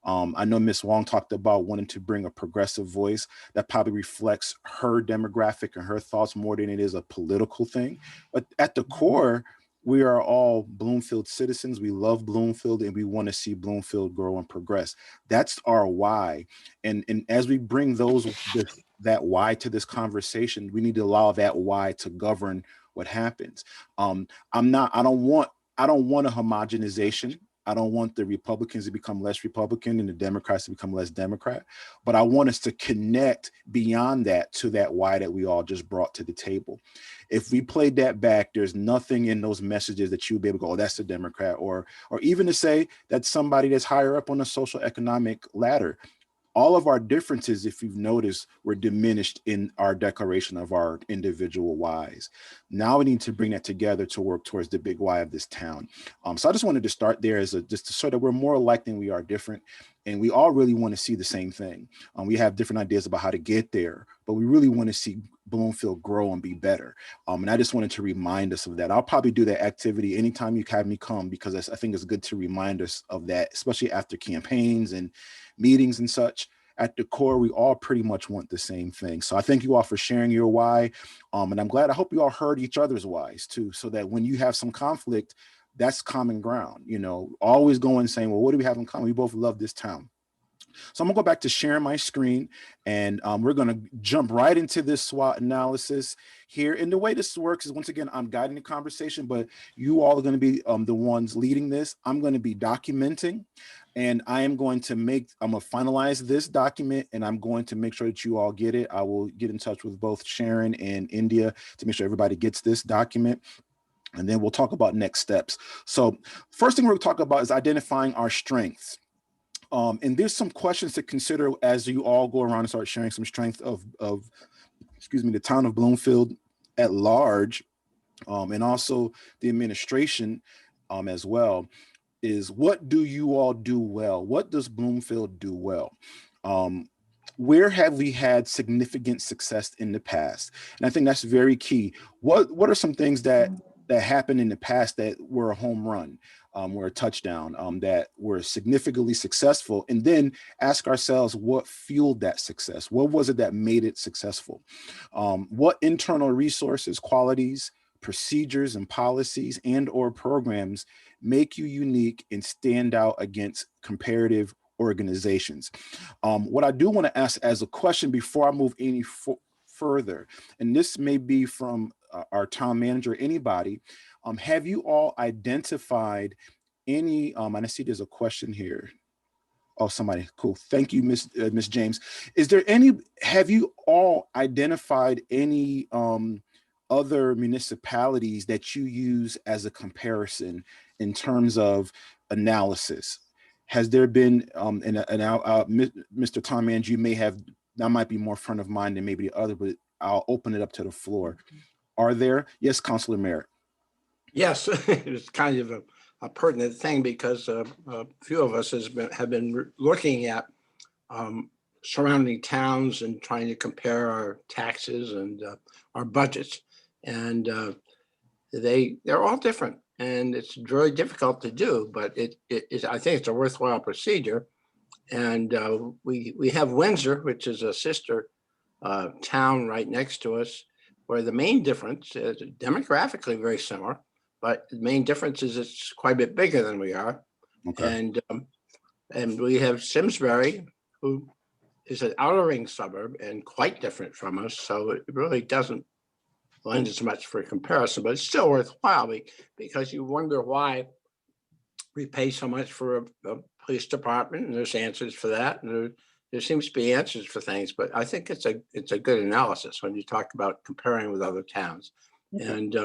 I know Ms. Wong talked about wanting to bring a progressive voice. That probably reflects her demographic and her thoughts more than it is a political thing. But at the core, we are all Bloomfield citizens. We love Bloomfield and we want to see Bloomfield grow and progress. That's our why. And as we bring that why to this conversation, we need to allow that why to govern what happens. I don't want a homogenization. I don't want the Republicans to become less Republican and the Democrats to become less Democrat, but I want us to connect beyond that to that why that we all just brought to the table. If we played that back, there's nothing in those messages that you'll be able to go, oh, that's a Democrat, or even to say that's somebody that's higher up on the social economic ladder. All of our differences, if you've noticed, were diminished in our declaration of our individual whys. Now we need to bring that together to work towards the big why of this town. So I just wanted to start there just to show that we're more alike than we are different. And we all really want to see the same thing. We have different ideas about how to get there, but we really want to see Bloomfield grow and be better. And I just wanted to remind us of that. I'll probably do that activity anytime you have me come, because I think it's good to remind us of that, especially after campaigns and meetings and such. At the core, we all pretty much want the same thing. So I thank you all for sharing your why. And I'm glad, I hope you all heard each other's whys too, so that when you have some conflict, that's common ground. Always going saying, well, what do we have in common? We both love this town. So I'm gonna go back to sharing my screen, and we're gonna jump right into this SWOT analysis here. And the way this works is, once again, I'm guiding the conversation, but you all are gonna be the ones leading this. I'm gonna be documenting, and I'm gonna finalize this document, and I'm going to make sure that you all get it. I will get in touch with both Sharon and India to make sure everybody gets this document. And then we'll talk about next steps. So first thing we're gonna talk about is identifying our strengths. And there's some questions to consider as you all go around and start sharing some strength of the town of Bloomfield at large, and also the administration as well, is what do you all do well? What does Bloomfield do well? Where have we had significant success in the past? And I think that's very key. What are some things that happened in the past that were a home run? Were a touchdown, that were significantly successful, and then ask ourselves what fueled that success. What was it that made it successful? What internal resources, qualities, procedures, and policies and/or programs make you unique and stand out against comparative organizations? What I do want to ask as a question before I move any further, and this may be from our town manager, anybody, have you all identified any, and I see there's a question here. Oh, somebody, cool. Thank you, Miss James. Have you all identified any other municipalities that you use as a comparison in terms of analysis? Has there been, Mr. Tom Manager, you may have, that might be more front of mind than maybe the other, but I'll open it up to the floor. Are there? Yes, Councilor Merritt. Yes, it was kind of a pertinent thing, because a few of us have been looking at surrounding towns and trying to compare our taxes and our budgets. And they're all different, and it's really difficult to do, but I think it's a worthwhile procedure. And we have Windsor, which is a sister town right next to us, where the main difference is demographically very similar, but the main difference is it's quite a bit bigger than we are. Okay. And we have Simsbury, who is an outer ring suburb and quite different from us. So it really doesn't lend as much for comparison, but it's still worthwhile because you wonder why we pay so much for a police department, and there's answers for that. And there seems to be answers for things, but I think it's a good analysis when you talk about comparing with other towns. Okay. And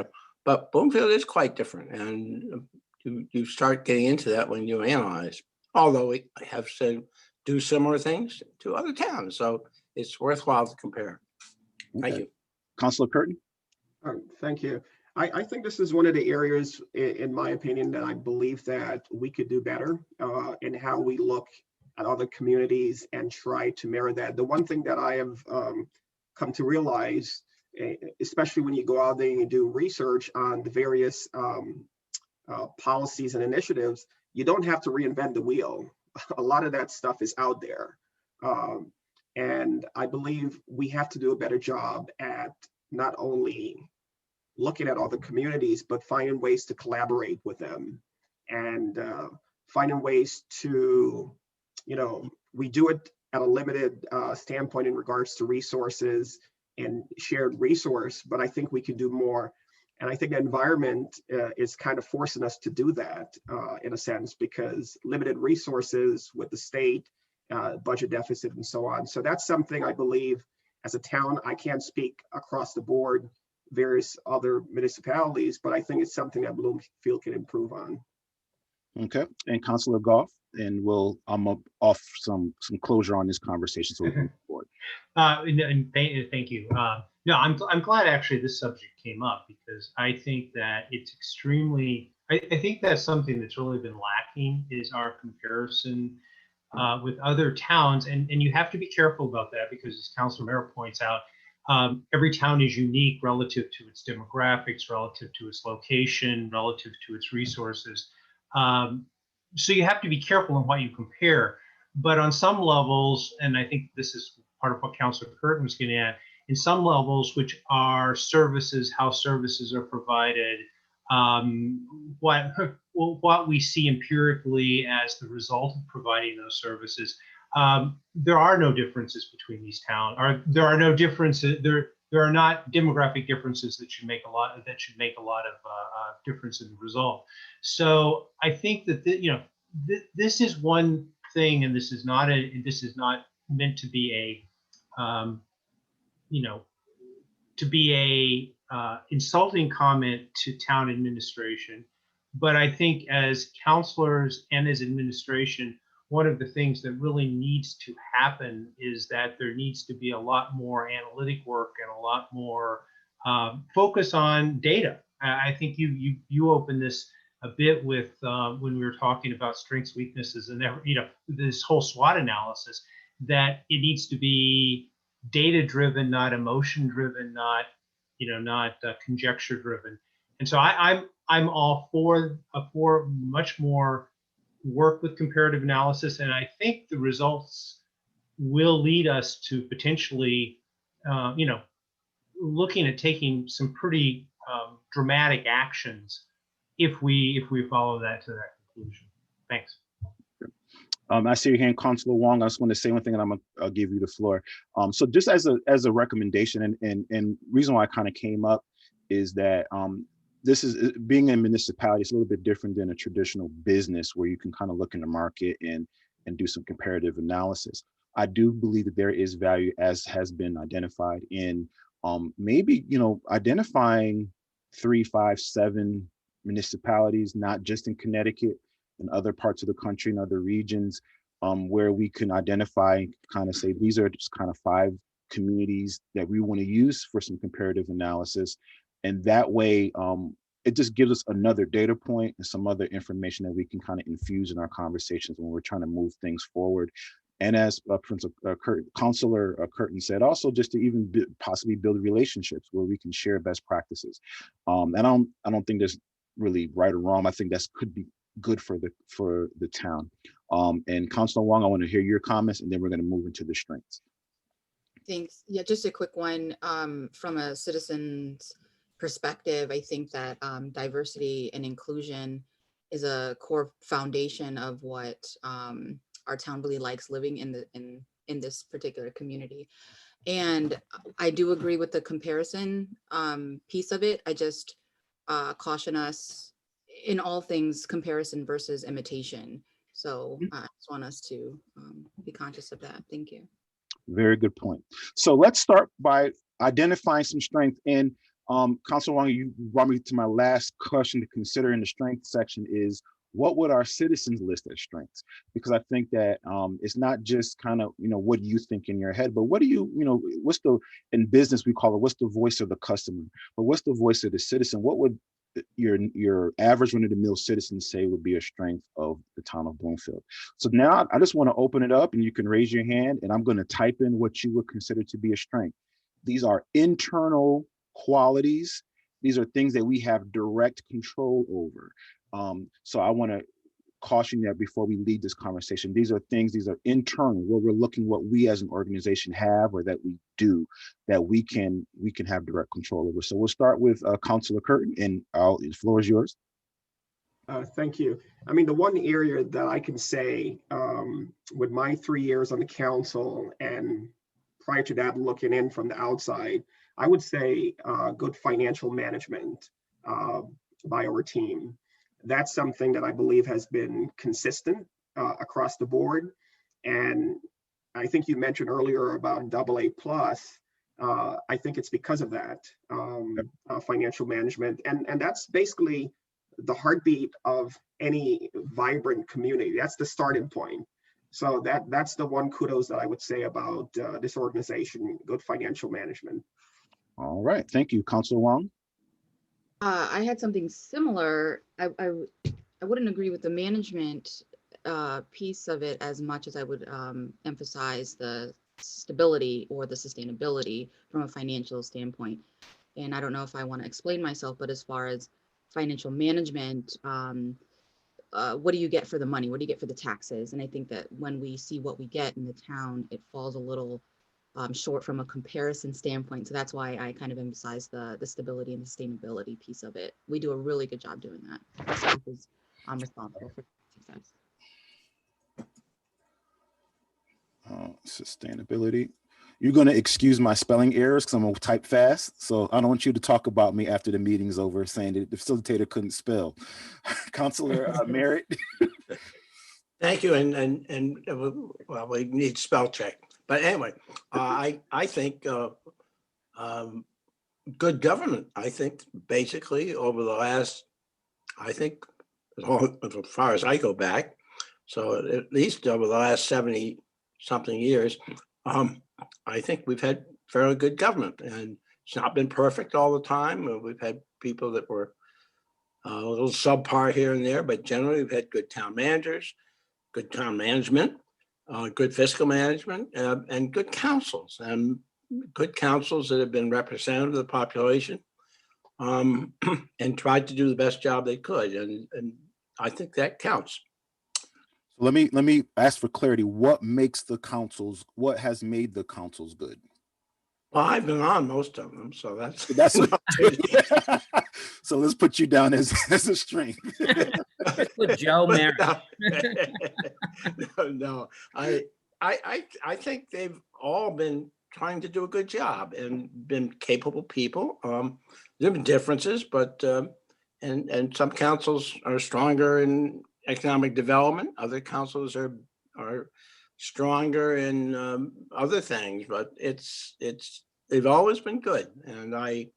but Bloomfield is quite different, and you start getting into that when you analyze. Although we have said do similar things to other towns, so it's worthwhile to compare. Okay. Thank you, Councilor Curtin. Thank you. I think this is one of the areas, in my opinion, that I believe that we could do better in how we look at other communities and try to mirror that. The one thing that I have come to realize, especially when you go out there and you do research on the various policies and initiatives, you don't have to reinvent the wheel. A lot of that stuff is out there. And I believe we have to do a better job at not only looking at other communities, but finding ways to collaborate with them and finding ways to, we do it at a limited standpoint in regards to resources and shared resource, but I think we can do more. And I think the environment is kind of forcing us to do that in a sense, because limited resources with the state, budget deficit and so on. So that's something I believe as a town, I can't speak across the board, various other municipalities, but I think it's something that Bloomfield can improve on. Okay, and Councilor Goff, and I'm off some closure on this conversation. So we can move forward. Thank you. No, I'm glad actually this subject came up, because I think that it's extremely. I think that's something that's really been lacking, is our comparison with other towns, and you have to be careful about that, because as Councilor Merritt points out, every town is unique relative to its demographics, relative to its location, relative to its resources. So you have to be careful in what you compare. But on some levels, and I think this is part of what Councilor Curtin was getting at, in some levels, which are services, how services are provided, what we see empirically as the result of providing those services, there are no differences between these towns. There are no differences. There are not demographic differences that should make a lot of difference in the result. So I think that this is one thing, and this is not meant to be a insulting comment to town administration. But I think as counselors and as administration, one of the things that really needs to happen is that there needs to be a lot more analytic work and a lot more focus on data. I think you opened this a bit with when we were talking about strengths, weaknesses, and this whole SWOT analysis, that it needs to be data driven, not emotion driven, not conjecture driven. And so I'm all for much more work with comparative analysis, and I think the results will lead us to potentially, looking at taking some pretty dramatic actions if we follow that to that conclusion. Thanks. I see your hand, Councilor Wong. I just want to say one thing, and I'll give you the floor. So just as a recommendation, and reason why I kind of came up is that this is being in a municipality. It's a little bit different than a traditional business where you can kind of look in the market and do some comparative analysis. I do believe that there is value, as has been identified, in maybe identifying 3, 5, 7 municipalities, not just in Connecticut, in other parts of the country, in other regions, where we can identify, kind of say, these are just kind of 5 communities that we want to use for some comparative analysis. And that way, it just gives us another data point and some other information that we can kind of infuse in our conversations when we're trying to move things forward. And as Councilor Curtin said, also just to even possibly build relationships where we can share best practices. And I don't think there's really right or wrong. I think that could be good for the town. And Councilor Wong, I want to hear your comments, and then we're going to move into the strengths. Thanks. Yeah, just a quick one. From a citizen's perspective, I think that diversity and inclusion is a core foundation of what our town really likes living in this particular community. And I do agree with the comparison piece of it. I just caution us in all things comparison versus imitation. So I just want us to be conscious of that. Thank you. Very good point. So let's start by identifying some strength. And Councilor Wong, you brought me to my last question to consider in the strength section is, what would our citizens list as strengths? Because I think that it's not just kind of, what do you think in your head, but what do you, what's the, in business we call it, what's the voice of the customer, but what's the voice of the citizen? What would your average run-of-the-mill citizen say would be a strength of the town of Bloomfield? So now I just want to open it up and you can raise your hand and I'm going to type in what you would consider to be a strength. These are internal qualities. These are things that we have direct control over. So I want to caution that before we lead this conversation. These are internal, where we're looking what we as an organization have or that we do that we can have direct control over. So we'll start with Councilor Curtin, and the floor is yours. Thank you. I mean, the one area that I can say with my 3 years on the council and prior to that looking in from the outside, I would say good financial management by our team. That's something that I believe has been consistent across the board. And I think you mentioned earlier about AA+. I think it's because of that financial management. And that's basically the heartbeat of any vibrant community. That's the starting point. So that's the one kudos that I would say about this organization, good financial management. All right, thank you, Councilor Wong. I had something similar. I wouldn't agree with the management piece of it as much as I would emphasize the stability or the sustainability from a financial standpoint. And I don't know if I want to explain myself, but as far as financial management, what do you get for the money? What do you get for the taxes? And I think that when we see what we get in the town, it falls a little short from a comparison standpoint. So that's why I kind of emphasize the stability and the sustainability piece of it. We do a really good job doing that. The staff is responsible for success. Sustainability. You're going to excuse my spelling errors because I'm going to type fast. So I don't want you to talk about me after the meeting's over saying that the facilitator couldn't spell. Councilor Merritt. Thank you. And well, we need spell check. But anyway, I think good government, I think basically over the last, I think as far as I go back, so at least over the last 70 something years, I think we've had fairly good government, and it's not been perfect all the time. We've had people that were a little subpar here and there, but generally we've had good town managers, good town management, good fiscal management, and good councils, and good councils that have been representative of the population and tried to do the best job they could. And I think that counts. So let me ask for clarity. What makes the councils, what has made the councils good? Well, I've been on most of them, so that's so let's put you down as a strength. With Joe Merritt. No, I think they've all been trying to do a good job and been capable people. There have been differences, but and some councils are stronger in economic development. Other councils are stronger in other things, but they've always been good. And I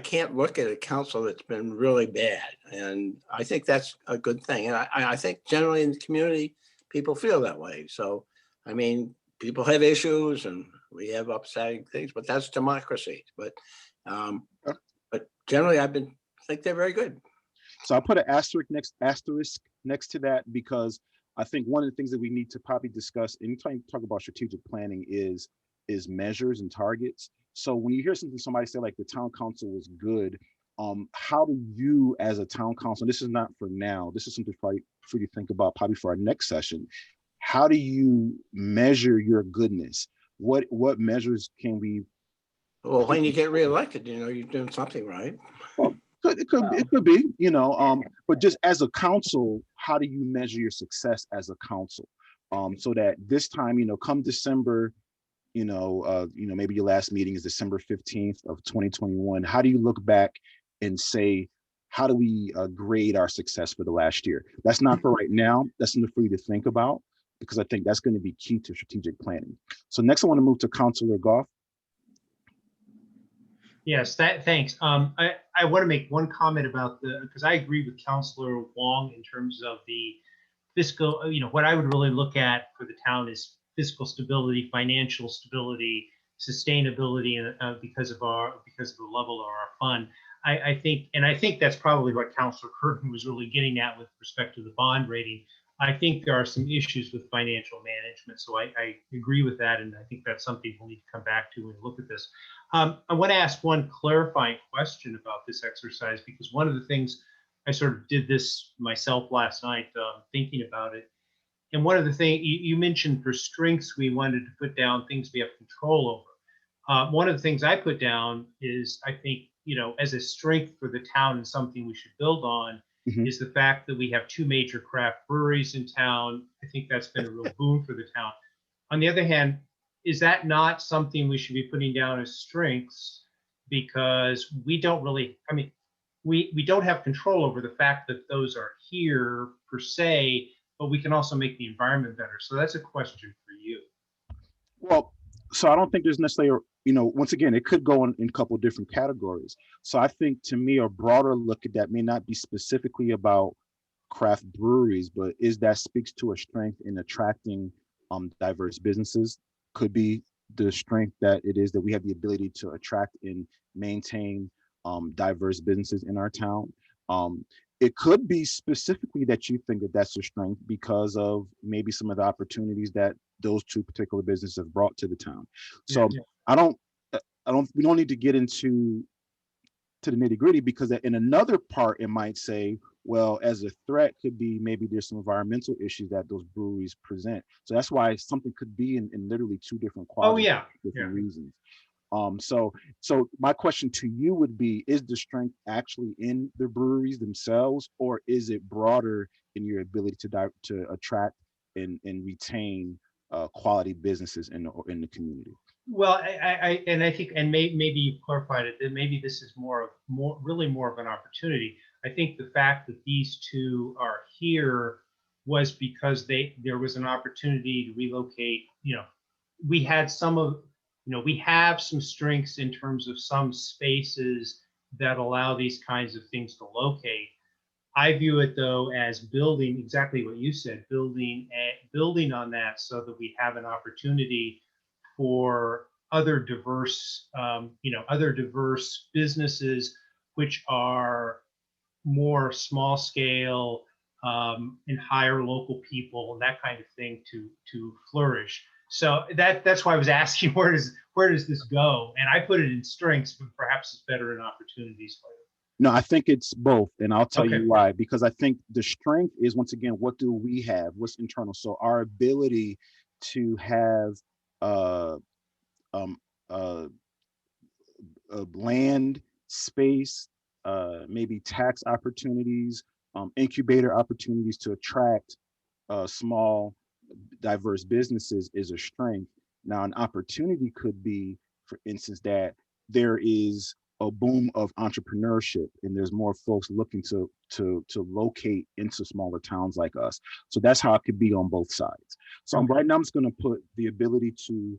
can't look at a council that's been really bad, and I think that's a good thing. And I think generally in the community, people feel that way. So, I mean, people have issues and we have upsetting things, but that's democracy. But generally, I think they're very good. So I put an asterisk next to that because I think one of the things that we need to probably discuss anytime you talk about strategic planning is measures and targets. So when you hear somebody say like the town council was good, how do you as a town council, this is not for now, this is something probably for you to think about probably for our next session. How do you measure your goodness? What measures can we? Well, when you get reelected, you know, you're doing something right. Well, it could be, you know, but just as a council, how do you measure your success as a council? So that this time, you know, come December, maybe your last meeting is December 15th of 2021. How do you look back and say, how do we grade our success for the last year? That's not for right now. That's something for you to think about, because I think that's going to be key to strategic planning. So next I want to move to Councilor Goff. Yes, thanks. I want to make one comment about because I agree with Councilor Wong in terms of the fiscal, what I would really look at for the town is fiscal stability, financial stability, sustainability, and because of the level of our fund. I think that's probably what Councilor Curtin was really getting at with respect to the bond rating. I think there are some issues with financial management, so I agree with that, and I think that's something we'll need to come back to when we look at this. I want to ask one clarifying question about this exercise, because one of the things I sort of did this myself last night, thinking about it. And one of the things you mentioned for strengths, we wanted to put down things we have control over. One of the things I put down is, I think, as a strength for the town and something we should build on, is the fact that we have 2 major craft breweries in town. I think that's been a real boon for the town. On the other hand, is that not something we should be putting down as strengths? Because we don't really, we don't have control over the fact that those are here per se, but we can also make the environment better. So that's a question for you. Well, so I don't think there's necessarily, once again, it could go in a couple of different categories. So I think, to me, a broader look at that may not be specifically about craft breweries, but that speaks to a strength in attracting diverse businesses. Could be the strength that it is that we have the ability to attract and maintain diverse businesses in our town. It could be specifically that you think that that's a strength because of maybe some of the opportunities that those 2 particular businesses have brought to the town. So we don't need to get into the nitty gritty, because in another part it might say, well, as a threat could be maybe there's some environmental issues that those breweries present. So that's why something could be in literally 2 different qualities, different reasons. So my question to you would be, is the strength actually in the breweries themselves, or is it broader in your ability to attract and retain quality businesses in the community? Well, I think, and maybe you clarified it, that maybe this is really more of an opportunity. I think the fact that these 2 are here was because there was an opportunity to relocate. We had we have some strengths in terms of some spaces that allow these kinds of things to locate. I view it, though, as building exactly what you said, building on that so that we have an opportunity for other diverse businesses, which are more small scale and hire local people and that kind of thing to flourish. So that's why I was asking, where does this go? And I put it in strengths, but perhaps it's better in opportunities later. No, I think it's both, and I'll tell you why. Because I think the strength is, once again, what do we have? What's internal? So our ability to have land, space, maybe tax opportunities, incubator opportunities to attract small, diverse businesses is a strength. Now, an opportunity could be, for instance, that there is a boom of entrepreneurship and there's more folks looking to locate into smaller towns like us. So that's how it could be on both sides. So right now I'm just going to put the ability to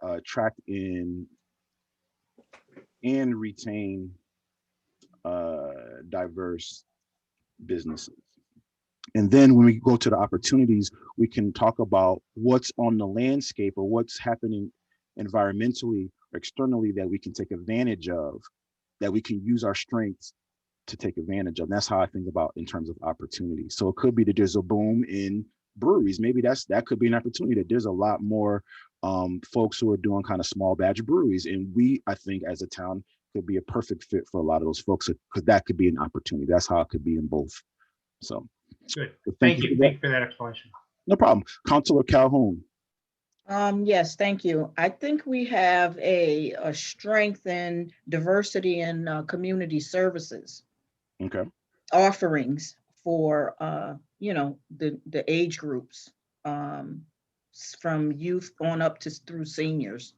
attract in and retain diverse businesses. And then when we go to the opportunities, we can talk about what's on the landscape or what's happening environmentally or externally that we can take advantage of, that we can use our strengths to take advantage of. And that's how I think about in terms of opportunity. So it could be that there's a boom in breweries. Maybe that could be an opportunity, that there's a lot more folks who are doing kind of small batch breweries. And we, I think as a town, could be a perfect fit for a lot of those folks, because that could be an opportunity. That's how it could be in both. So Good. thank Thank you you. Thank you for that explanation. No problem. Councilor Calhoun. Yes, thank you. I think we have a strength in diversity in community services Okay. offerings for, the age groups, from youth on up to through seniors.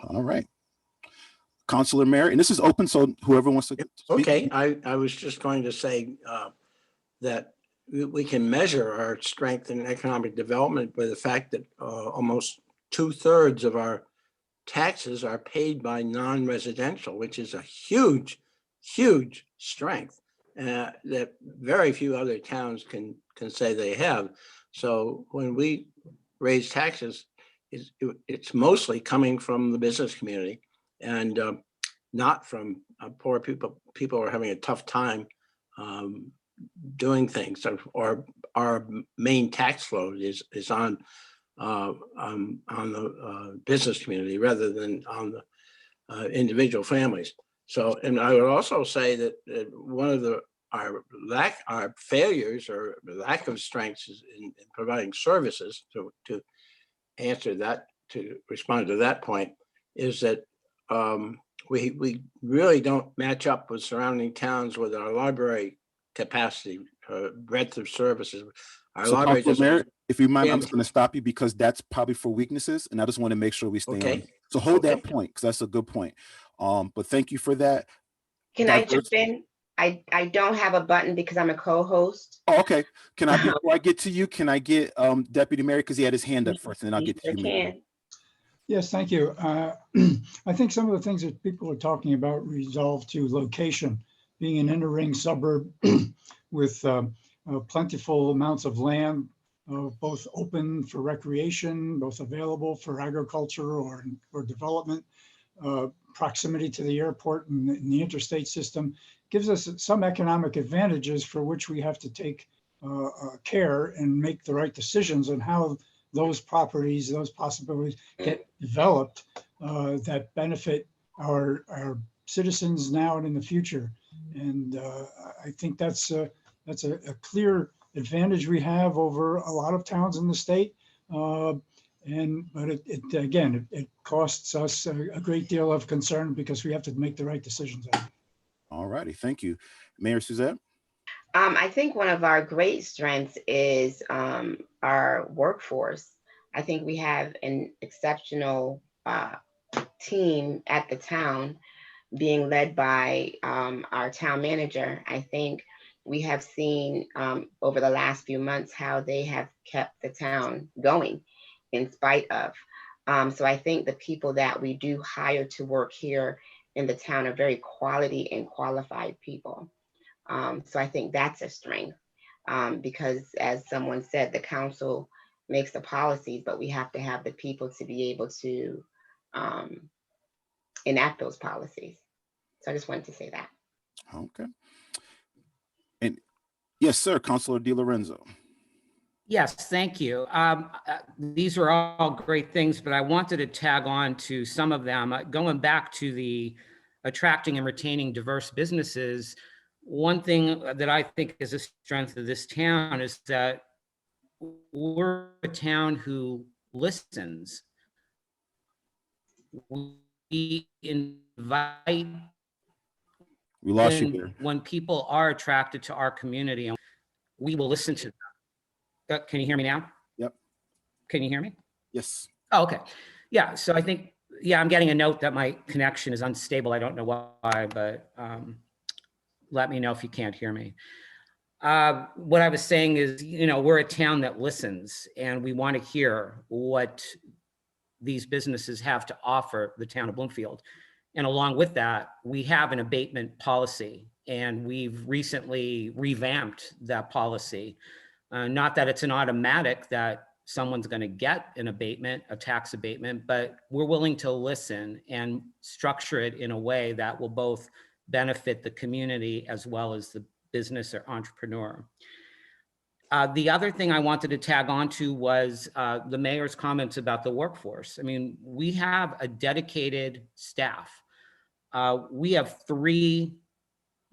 All right. Councilor Mary, and this is open, so whoever wants to speak. Okay, I was just going to say that we can measure our strength in economic development by the fact that almost 2/3 of our taxes are paid by non-residential, which is a huge, huge strength that very few other towns can say they have. So when we raise taxes, it's mostly coming from the business community and not from poor people. People are having a tough time doing things, or our main tax flow is on the business community rather than on the individual families. So, and I would also say that one of our failures or lack of strengths is in providing services to answer that, to respond to that point, is that we really don't match up with surrounding towns with our library capacity, breadth of services. Our So library Councilor Mary, if you mind, I'm Yeah. just going to stop you because that's probably for weaknesses, and I just want to make sure we stay Okay. on. So hold Okay. that point, because that's a good point. But thank you for that. Can I jump in? I don't have a button because I'm a co-host. Oh, okay. Can I, before I get to you, can I get Deputy Mayor, because he had his hand up first, and then I'll get to you. Maybe. Yes, thank you. I think some of the things that people are talking about resolve to location, being an inner ring suburb with plentiful amounts of land, both open for recreation, both available for agriculture or development, proximity to the airport and the interstate system gives us some economic advantages for which we have to take care and make the right decisions on how those properties, those possibilities get developed that benefit our citizens now and in the future. And I think that's a clear advantage we have over a lot of towns in the state. But it costs us a great deal of concern because we have to make the right decisions. All righty, thank you. Mayor Suzette? I think one of our great strengths is our workforce. I think we have an exceptional team at the town being led by our town manager. I think we have seen over the last few months how they have kept the town going in spite of. So I think the people that we do hire to work here in the town are very quality and qualified people. So I think that's a strength because as someone said, the council makes the policies, but we have to have the people to be able to enact those policies. So I just wanted to say that. Okay. And yes, sir, Councilor Di Lorenzo. Yes, thank you. These are all great things, but I wanted to tag on to some of them. Going back to the attracting and retaining diverse businesses, one thing that I think is a strength of this town is that we're a town who listens. We invite We lost you there. when people are attracted to our community, and we will listen to them. Can you hear me now? Yep. Can you hear me? Yes. Oh, okay. Yeah. So I think, yeah, I'm getting a note that my connection is unstable. I don't know why, but let me know if you can't hear me. What I was saying is, we're a town that listens, and we want to hear what these businesses have to offer the town of Bloomfield. And along with that, we have an abatement policy, and we've recently revamped that policy. Not that it's an automatic that someone's going to get an abatement, a tax abatement, but we're willing to listen and structure it in a way that will both benefit the community as well as the business or entrepreneur. The other thing I wanted to tag on to was the mayor's comments about the workforce. I mean, we have a dedicated staff. We have 3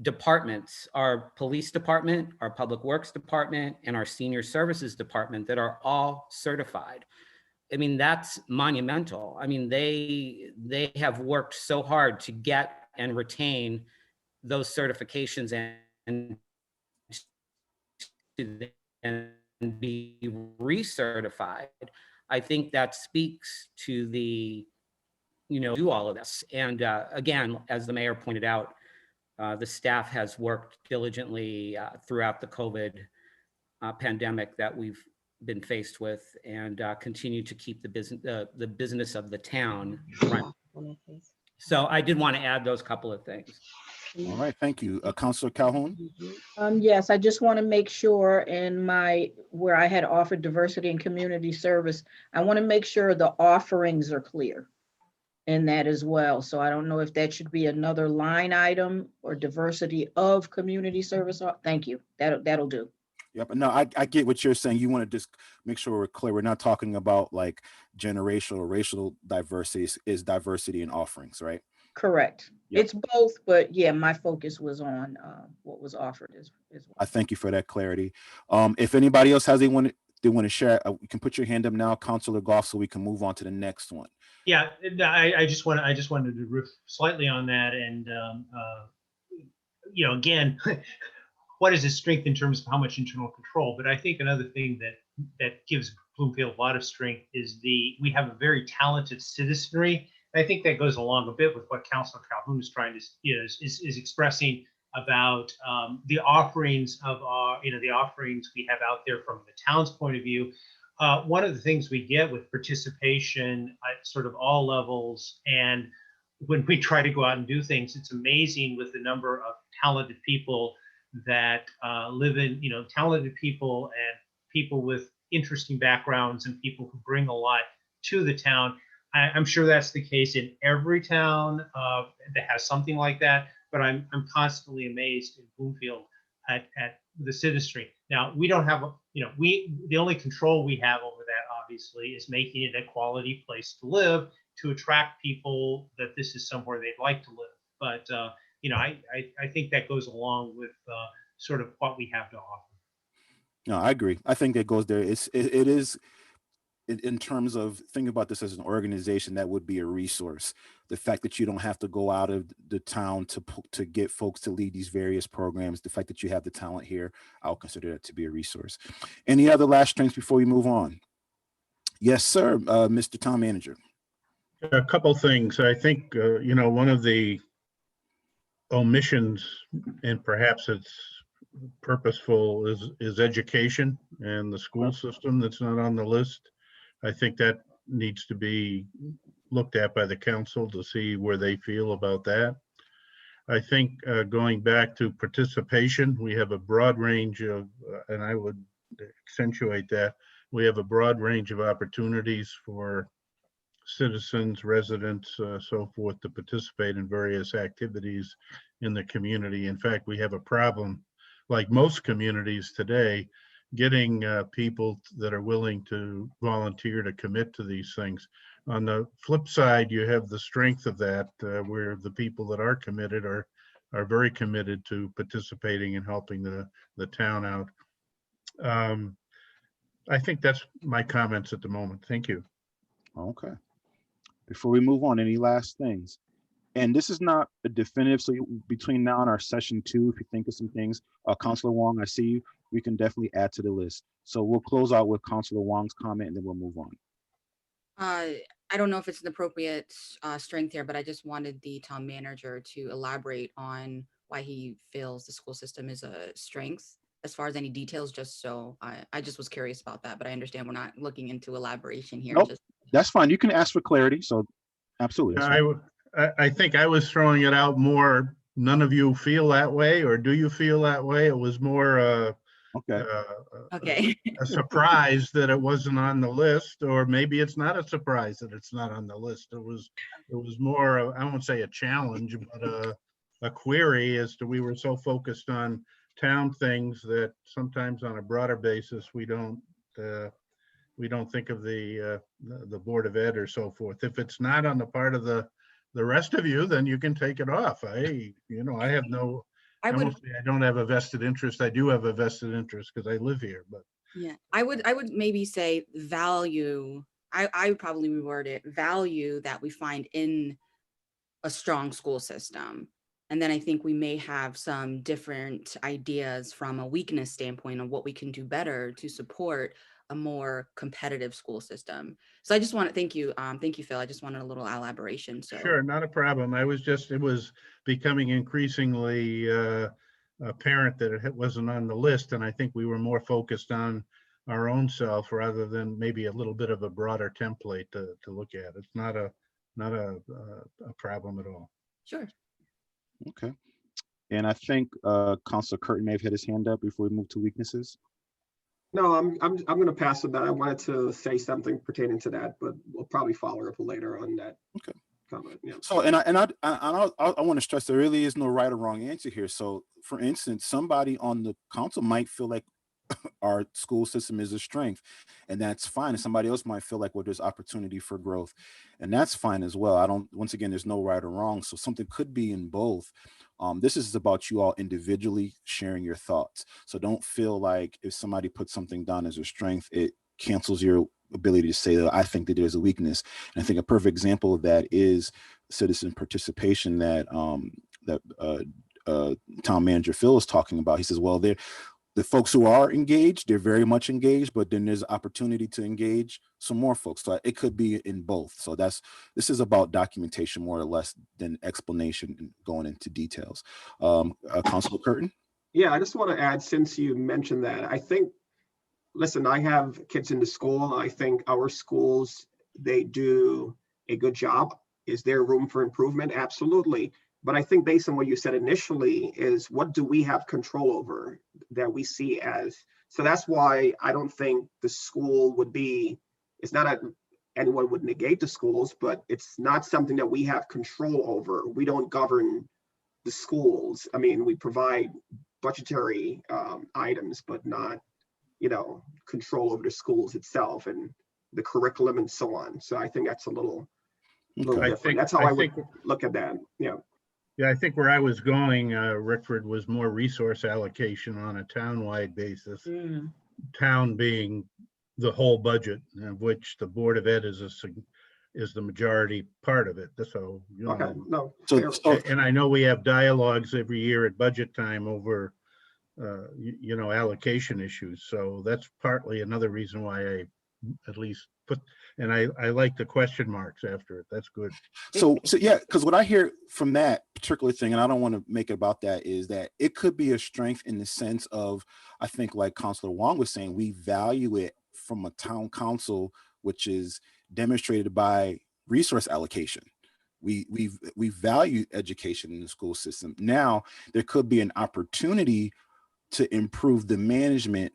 departments, our police department, our public works department, and our senior services department that are all certified. I mean, that's monumental. I mean, they have worked so hard to get and retain those certifications and be recertified. I think that speaks to the, do all of this. And again, as the mayor pointed out, the staff has worked diligently throughout the COVID pandemic that we've been faced with, and continue to keep the business of the town running. So I did want to add those couple of things. All right, thank you. Councilor Calhoun? Yes, I just want to make sure in where I had offered diversity and community service, I want to make sure the offerings are clear in that as well. So I don't know if that should be another line item or diversity of community service. Thank you. That'll do. Yep. No, I get what you're saying. You want to just make sure we're clear. We're not talking about like generational or racial diversity. Is diversity in offerings, right? Correct. Yep. It's both, but yeah, my focus was on what was offered as well. I thank you for that clarity. If anybody else has anyone they want to share, you can put your hand up now, Councilor Goff, so we can move on to the next one. Yeah, I just wanted to riff slightly on that, and again, what is its strength in terms of how much internal control? But I think another thing that gives Bloomfield a lot of strength is we have a very talented citizenry. And I think that goes along a bit with what Councilor Calhoun is trying to is expressing about the offerings of the offerings we have out there from the town's point of view. One of the things we get with participation at sort of all levels, and when we try to go out and do things, it's amazing with the number of talented people that live in, talented people and people with interesting backgrounds and people who bring a lot to the town. I'm sure that's the case in every town that has something like that, but I'm constantly amazed in Bloomfield at the citizenry. Now, we don't have, the only control we have over that, obviously, is making it a quality place to live, to attract people that this is somewhere they'd like to live. But, I think that goes along with sort of what we have to offer. No, I agree. I think that goes there. It is in terms of thinking about this as an organization, that would be a resource. The fact that you don't have to go out of the town to get folks to lead these various programs, the fact that you have the talent here, I'll consider that to be a resource. Any other last strengths before we move on? Yes, sir, Mr. Town Manager. A couple things. I think, one of the omissions, and perhaps it's purposeful, is education and the school system that's not on the list. I think that needs to be looked at by the council to see where they feel about that. I think going back to participation, we have a broad range of, and I would accentuate that, we have a broad range of opportunities for citizens, residents, so forth, to participate in various activities in the community. In fact, we have a problem, like most communities today, getting people that are willing to volunteer to commit to these things. On the flip side, you have the strength of that, where the people that are committed are very committed to participating and helping the town out. I think that's my comments at the moment. Thank you. Okay. Before we move on, any last things? And this is not a definitive, so between now and our session 2, if you think of some things, Councilor Wong, I see you, we can definitely add to the list. So we'll close out with Councilor Wong's comment and then we'll move on. I don't know if it's an appropriate strength here, but I just wanted the town manager to elaborate on why he feels the school system is a strength. As far as any details, just so I just was curious about that, but I understand we're not looking into elaboration here. Nope, that's fine. You can ask for clarity. So absolutely. I think I was throwing it out more. None of you feel that way, or do you feel that way? It was more Okay. Okay. a surprise that it wasn't on the list, or maybe it's not a surprise that it's not on the list. It was more, I won't say a challenge, but a query as to we were so focused on town things that sometimes on a broader basis, we don't think of the Board of Ed or so forth. If it's not on the part of the rest of you, then you can take it off. I have no, I won't say I don't have a vested interest. I do have a vested interest because I live here, but. Yeah, I would maybe say value. I would probably reword it, value that we find in a strong school system. And then I think we may have some different ideas from a weakness standpoint of what we can do better to support a more competitive school system. So I just want to thank you, Phil. I just wanted a little elaboration. So Sure, not a problem. It was becoming increasingly apparent that it wasn't on the list, and I think we were more focused on our own self rather than maybe a little bit of a broader template to look at. It's not a problem at all. Sure. Okay. And I think Councilor Curtin may have had his hand up before we move to weaknesses. No, I'm going to pass on that. I wanted to say something pertaining to that, but we'll probably follow up later on that. Okay. Comment. Yeah. So, I want to stress there really is no right or wrong answer here. So, for instance, somebody on the council might feel like our school system is a strength, and that's fine. And somebody else might feel like, well, there's opportunity for growth, and that's fine as well. Once again, there's no right or wrong. So something could be in both. This is about you all individually sharing your thoughts. So don't feel like if somebody puts something down as a strength, it cancels your ability to say that I think that there's a weakness. And I think a perfect example of that is citizen participation that town manager Phil is talking about. He says, well, the folks who are engaged, they're very much engaged, but then there's opportunity to engage some more folks. So it could be in both. So this is about documentation more or less than explanation and going into details. Councilor Curtin? Yeah, I just want to add, since you mentioned that, I think, listen, I have kids in the school. I think our schools, they do a good job. Is there room for improvement? Absolutely. But I think based on what you said initially is what do we have control over that we see as, so that's why I don't think the school would be, it's not that anyone would negate the schools, but it's not something that we have control over. We don't govern the schools. I mean, we provide budgetary items, but not, control over the schools itself and the curriculum and so on. So I think that's a little different. That's how I would look at that. Yeah. Yeah, I think where I was going, Rickford, was more resource allocation on a town-wide basis. Mm. Town being the whole budget, of which the Board of Ed is the majority part of it. So, Okay, no. And I know we have dialogues every year at budget time over, allocation issues. So that's partly another reason why I at least put, and I like the question marks after it. That's good. So yeah, because what I hear from that particular thing, and I don't want to make it about that, is that it could be a strength in the sense of, I think like Councilor Wong was saying, we value it from a town council, which is demonstrated by resource allocation. We value education in the school system. Now, there could be an opportunity to improve the management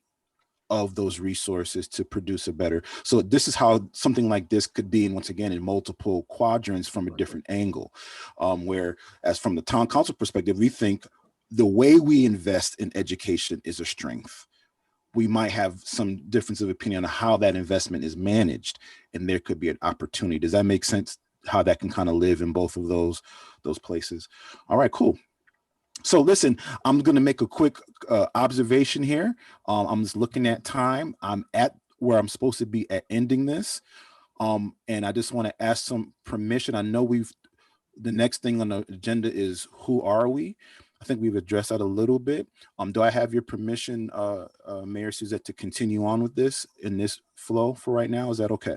of those resources to produce a better. So this is how something like this could be, and once again, in multiple quadrants from a different angle, where as from the town council perspective, we think the way we invest in education is a strength. We might have some difference of opinion on how that investment is managed, and there could be an opportunity. Does that make sense? How that can kind of live in both of those places. All right, cool. So listen, I'm going to make a quick observation here. I'm just looking at time. I'm at where I'm supposed to be at ending this. And I just want to ask some permission. I know the next thing on the agenda is who are we? I think we've addressed that a little bit. Do I have your permission, Mayor Suzette, to continue on with this in this flow for right now? Is that okay?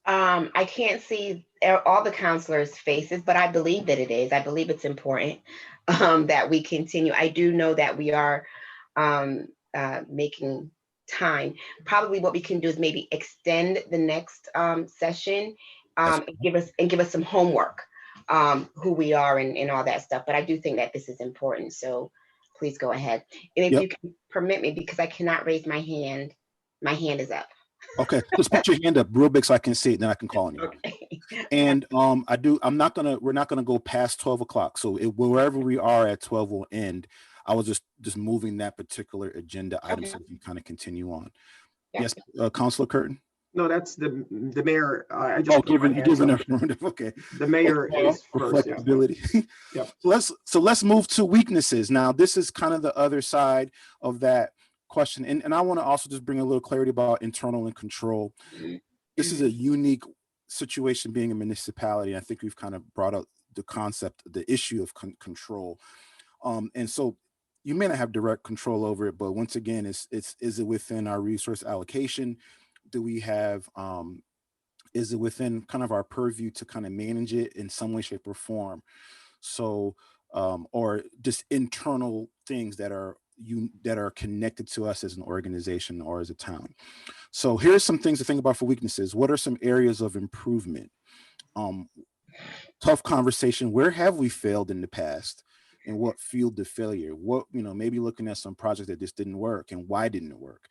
I can't see all the counselors' faces, but I believe that it is. I believe it's important that we continue. I do know that we are making time. Probably what we can do is maybe extend the next session and give us some homework, who we are and all that stuff. But I do think that this is important. So please go ahead. And if Yep. you can permit me, because I cannot raise my hand is up. Okay, just put your hand up real big so I can see it, then I can call on you. Okay. And we're not gonna go past 12 o'clock. So wherever we are at 12 will end. I was just moving that particular agenda item so we can kind of continue on. Yeah. Yes, Councilor Curtin. No, that's the mayor. I just put my You're hands giving up. affirmative. Okay. The mayor is first. Yeah. Flexibility. Yep. Let's move to weaknesses. Now, this is kind of the other side of that question. And I want to also just bring a little clarity about internal and control. This is a unique situation being a municipality. I think we've kind of brought up the concept, the issue of control. And so you may not have direct control over it, but once again, is it within our resource allocation? Do we have, is it within kind of our purview to kind of manage it in some way, shape, or form? So, or just internal things that are connected to us as an organization or as a town. So here's some things to think about for weaknesses. What are some areas of improvement? Tough conversation. Where have we failed in the past? And what fueled the failure? What, maybe looking at some projects that just didn't work and why didn't it work?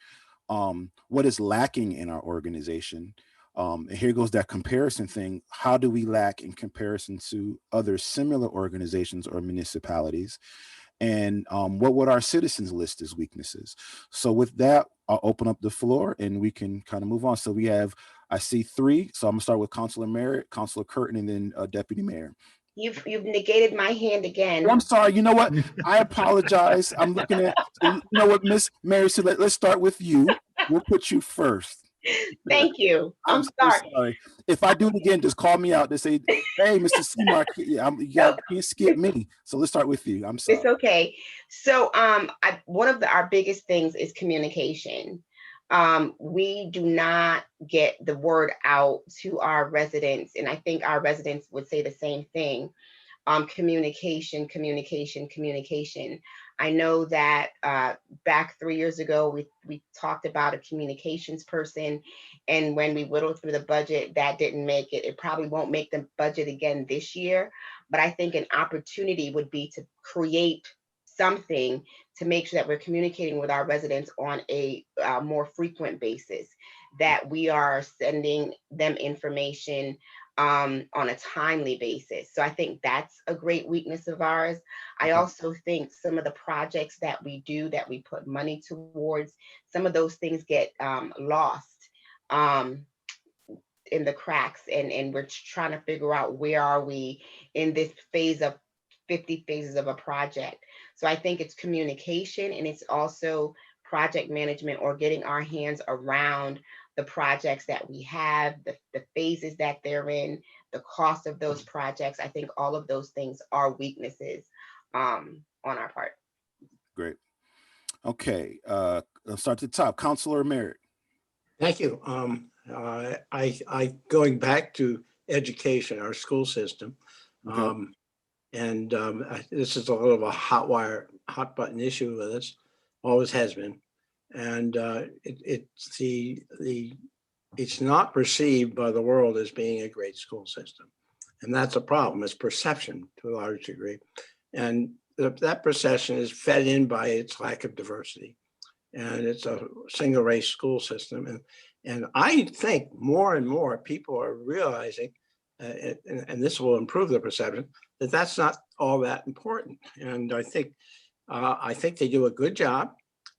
What is lacking in our organization? And here goes that comparison thing. How do we lack in comparison to other similar organizations or municipalities? And what would our citizens list as weaknesses? So with that, I'll open up the floor and we can kind of move on. So I see three. So I'm gonna start with Councilor Merritt, Councilor Curtin, and then Deputy Mayor. You've negated my hand again. Oh, I'm sorry. You know what? I apologize. I'm looking at, you know what, Miss Mary, so let's start with you. We'll put you first. Thank you. I'm so sorry. If I do it again, just call me out. They say, hey, Mr. Seymour, you can't skip me. So let's start with you. I'm sorry. It's okay. So one of our biggest things is communication. We do not get the word out to our residents, and I think our residents would say the same thing. Communication. I know that back 3 years ago, we talked about a communications person, and when we whittled through the budget, that didn't make it. It probably won't make the budget again this year, but I think an opportunity would be to create something to make sure that we're communicating with our residents on a more frequent basis, that we are sending them information on a timely basis. So I think that's a great weakness of ours. I also think some of the projects that we do, that we put money towards, some of those things get lost in the cracks, and we're trying to figure out where are we in this phase of 50 phases of a project. So I think it's communication, and it's also project management, or getting our hands around the projects that we have, the phases that they're in, the cost of those projects. I think all of those things are weaknesses on our part. Great. Okay, let's start at the top. Councilor Merritt. Thank you. I going back to education, our school system, and this is a little of a hot button issue with us, always has been, and it's not perceived by the world as being a great school system, and that's a problem. It's perception to a large degree, and that perception is fed in by its lack of diversity, and it's a single race school system, and I think more and more people are realizing, and this will improve the perception, that that's not all that important. And I think they do a good job,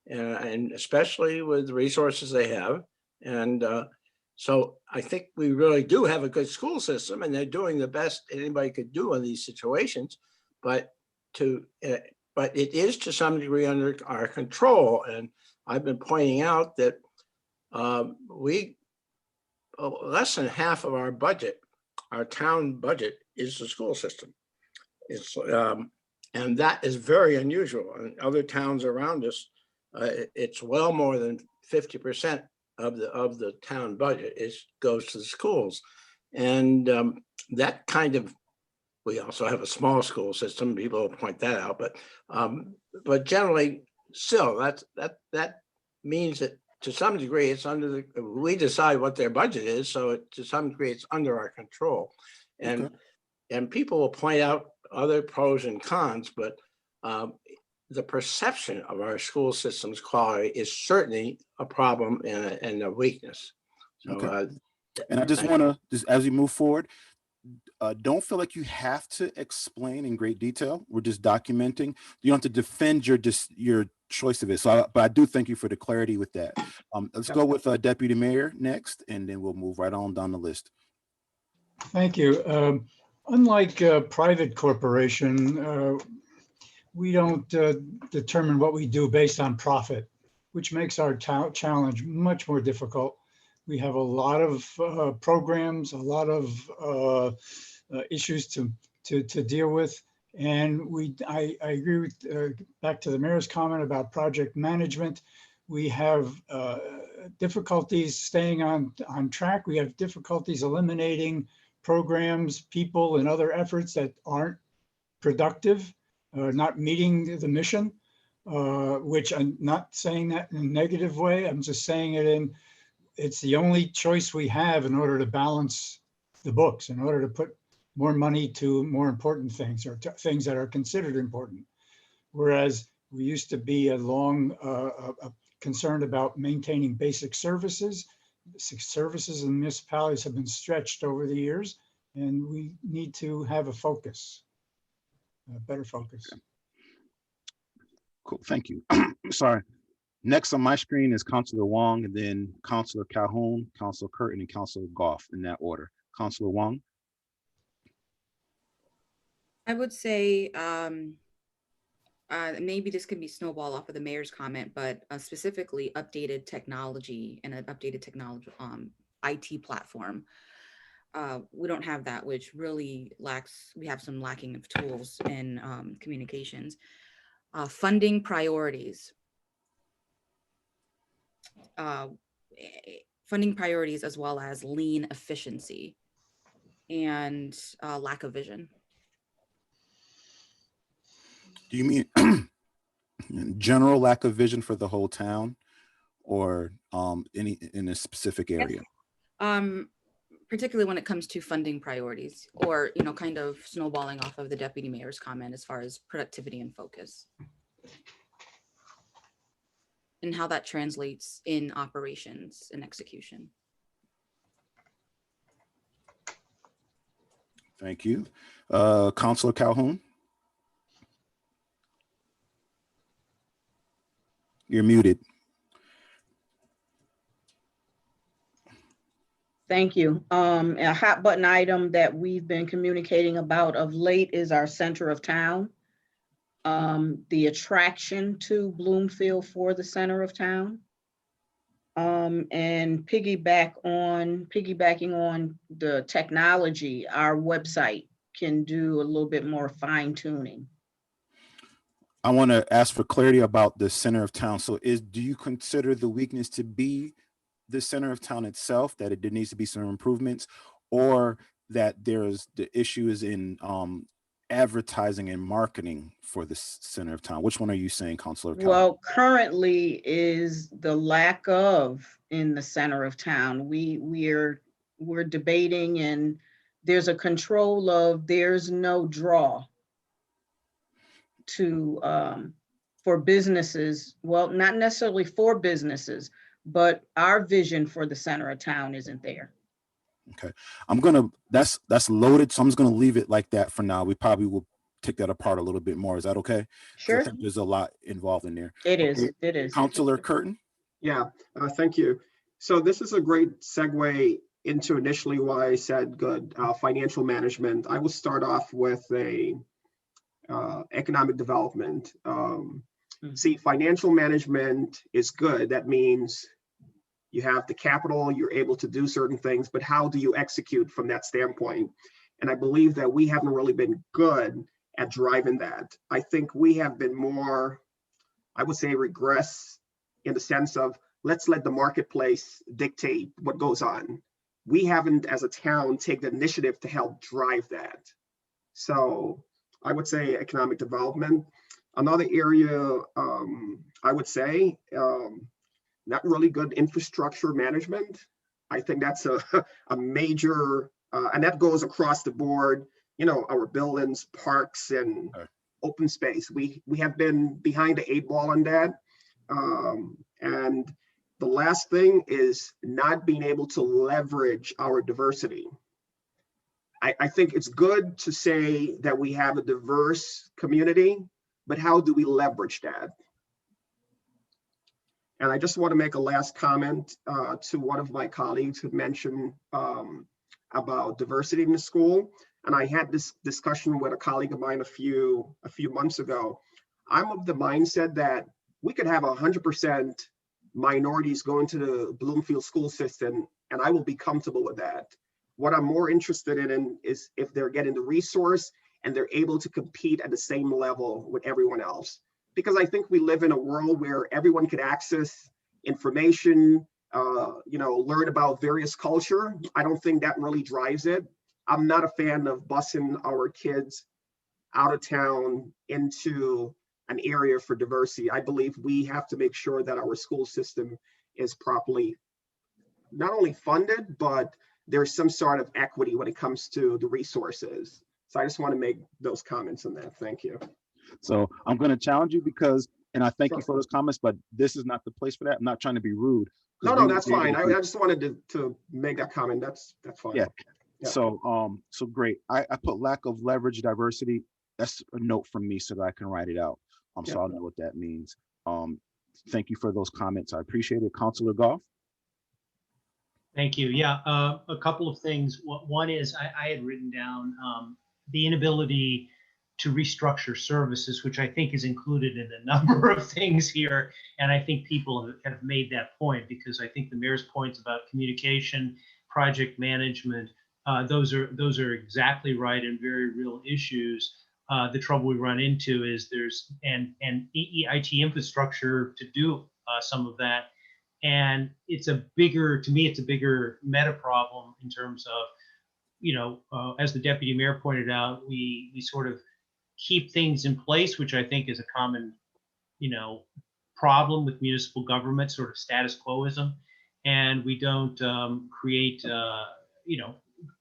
and especially with the resources they have. And so I think we really do have a good school system, and they're doing the best anybody could do in these situations. But it is to some degree under our control. And I've been pointing out that less than half of our budget, our town budget, is the school system. It's and that is very unusual. In other towns around us, it's well more than 50% of the town budget goes to the schools, and that kind of. We also have a small school system. People will point that out, but generally, still, that means that to some degree it's we decide what their budget is, so to some degree it's under our control, and people will point out other pros and cons, but the perception of our school system's quality is certainly a problem and a weakness. So, Okay. And I just want to, just as we move forward, don't feel like you have to explain in great detail. We're just documenting. You don't have to defend your choice of it. So, but I do thank you for the clarity with that. Let's go with Deputy Mayor next, and then we'll move right on down the list. Thank you. Unlike a private corporation, we don't determine what we do based on profit, which makes our challenge much more difficult. We have a lot of programs, a lot of issues to deal with. And I agree with, back to the mayor's comment about project management. We have difficulties staying on track. We have difficulties eliminating programs, people, and other efforts that aren't productive, not meeting the mission, which I'm not saying that in a negative way. I'm just saying it's the only choice we have in order to balance the books, in order to put more money to more important things, or to things that are considered important. Whereas we used to be concerned about maintaining basic services. Services in municipalities have been stretched over the years, and we need to have a focus, a better focus. Okay. Cool, thank you. Sorry. Next on my screen is Councilor Wong, and then Councilor Calhoun, Councilor Curtin, and Councilor Goff in that order. Councilor Wong. I would say maybe this could be snowball off of the mayor's comment, but specifically updated technology and an updated technology IT platform. We don't have that, which really lacks. We have some lacking of tools in communications. Funding priorities. Funding priorities, as well as lean efficiency and lack of vision. Do you mean general lack of vision for the whole town, or any in a specific area? Particularly when it comes to funding priorities, or kind of snowballing off of the deputy mayor's comment as far as productivity and focus, and how that translates in operations and execution. Thank you. Councilor Calhoun. You're muted. Thank you. A hot button item that we've been communicating about of late is our center of town. The attraction to Bloomfield for the center of town. And piggybacking on the technology, our website can do a little bit more fine tuning. I want to ask for clarity about the center of town. So do you consider the weakness to be the center of town itself, that it needs to be some improvements, or that the issue is in advertising and marketing for the center of town? Which one are you saying, Councilor? Well, currently is the lack of in the center of town. We're debating, and there's a control of, there's no draw to for businesses. Well, not necessarily for businesses, but our vision for the center of town isn't there. Okay, that's loaded, so I'm just gonna leave it like that for now. We probably will take that apart a little bit more. Is that okay? Sure. I think there's a lot involved in there. It is. Okay. It is. Councilor Curtin. Yeah, thank you. So this is a great segue into initially why I said good financial management. I will start off with a economic development. See, financial management is good. That means you have the capital, you're able to do certain things, but how do you execute from that standpoint? And I believe that we haven't really been good at driving that. I think we have been more, I would say, regress in the sense of, let's let the marketplace dictate what goes on. We haven't, as a town, taken the initiative to help drive that. So I would say economic development. Another area, I would say, not really good infrastructure management. I think that's a major, and that goes across the board, our buildings, parks, and open space. We have been behind the 8 ball on that. And the last thing is not being able to leverage our diversity. I think it's good to say that we have a diverse community, but how do we leverage that? And I just want to make a last comment to one of my colleagues who mentioned about diversity in the school. And I had this discussion with a colleague of mine a few months ago. I'm of the mindset that we could have 100% minorities going to the Bloomfield school system, and I will be comfortable with that. What I'm more interested in is if they're getting the resource and they're able to compete at the same level with everyone else. Because I think we live in a world where everyone could access information, learn about various culture. I don't think that really drives it. I'm not a fan of busing our kids out of town into an area for diversity. I believe we have to make sure that our school system is properly not only funded, but there's some sort of equity when it comes to the resources. So I just want to make those comments on that. Thank you. So I'm going to challenge you because, and I thank you for those comments, but this is not the place for that. I'm not trying to be rude. No, that's fine. I just wanted to make that comment. That's fine. Yeah. So great. I put lack of leverage diversity. That's a note from me so that I can write it out. So I'll know what that means. Thank you for those comments. I appreciate it. Councilor Goff. Thank you. Yeah, a couple of things. One is I had written down the inability to restructure services, which I think is included in a number of things here. And I think people have made that point, because I think the mayor's points about communication, project management, those are exactly right and very real issues. The trouble we run into is there's IT infrastructure to do some of that. And to me, it's a bigger meta problem in terms of, as the deputy mayor pointed out, we sort of keep things in place, which I think is a common, problem with municipal government, sort of status quoism. And we don't create,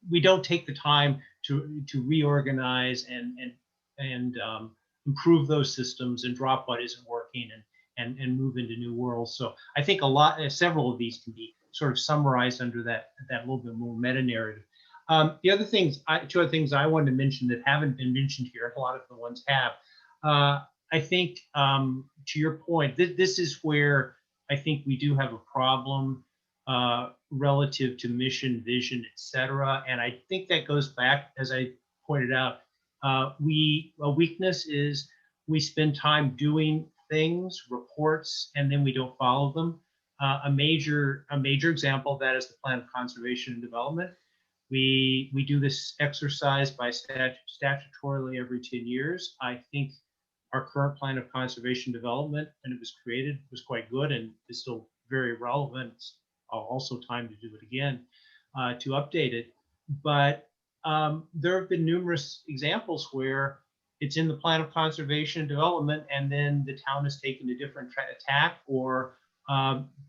we don't take the time to reorganize and improve those systems and drop what isn't working and move into new worlds. So I think several of these can be sort of summarized under that little bit more meta narrative. The other things, two other things I wanted to mention that haven't been mentioned here, and a lot of the ones have. I think, to your point, this is where I think we do have a problem relative to mission, vision, et cetera. And I think that goes back, as I pointed out, a weakness is we spend time doing things, reports, and then we don't follow them. A major example of that is the Plan of Conservation and Development. We do this exercise by statutorily every 10 years. I think our current Plan of Conservation Development, when it was created, was quite good and is still very relevant. It's also time to do it again, to update it. But there have been numerous examples where it's in the Plan of Conservation and Development, and then the town has taken a different tack, or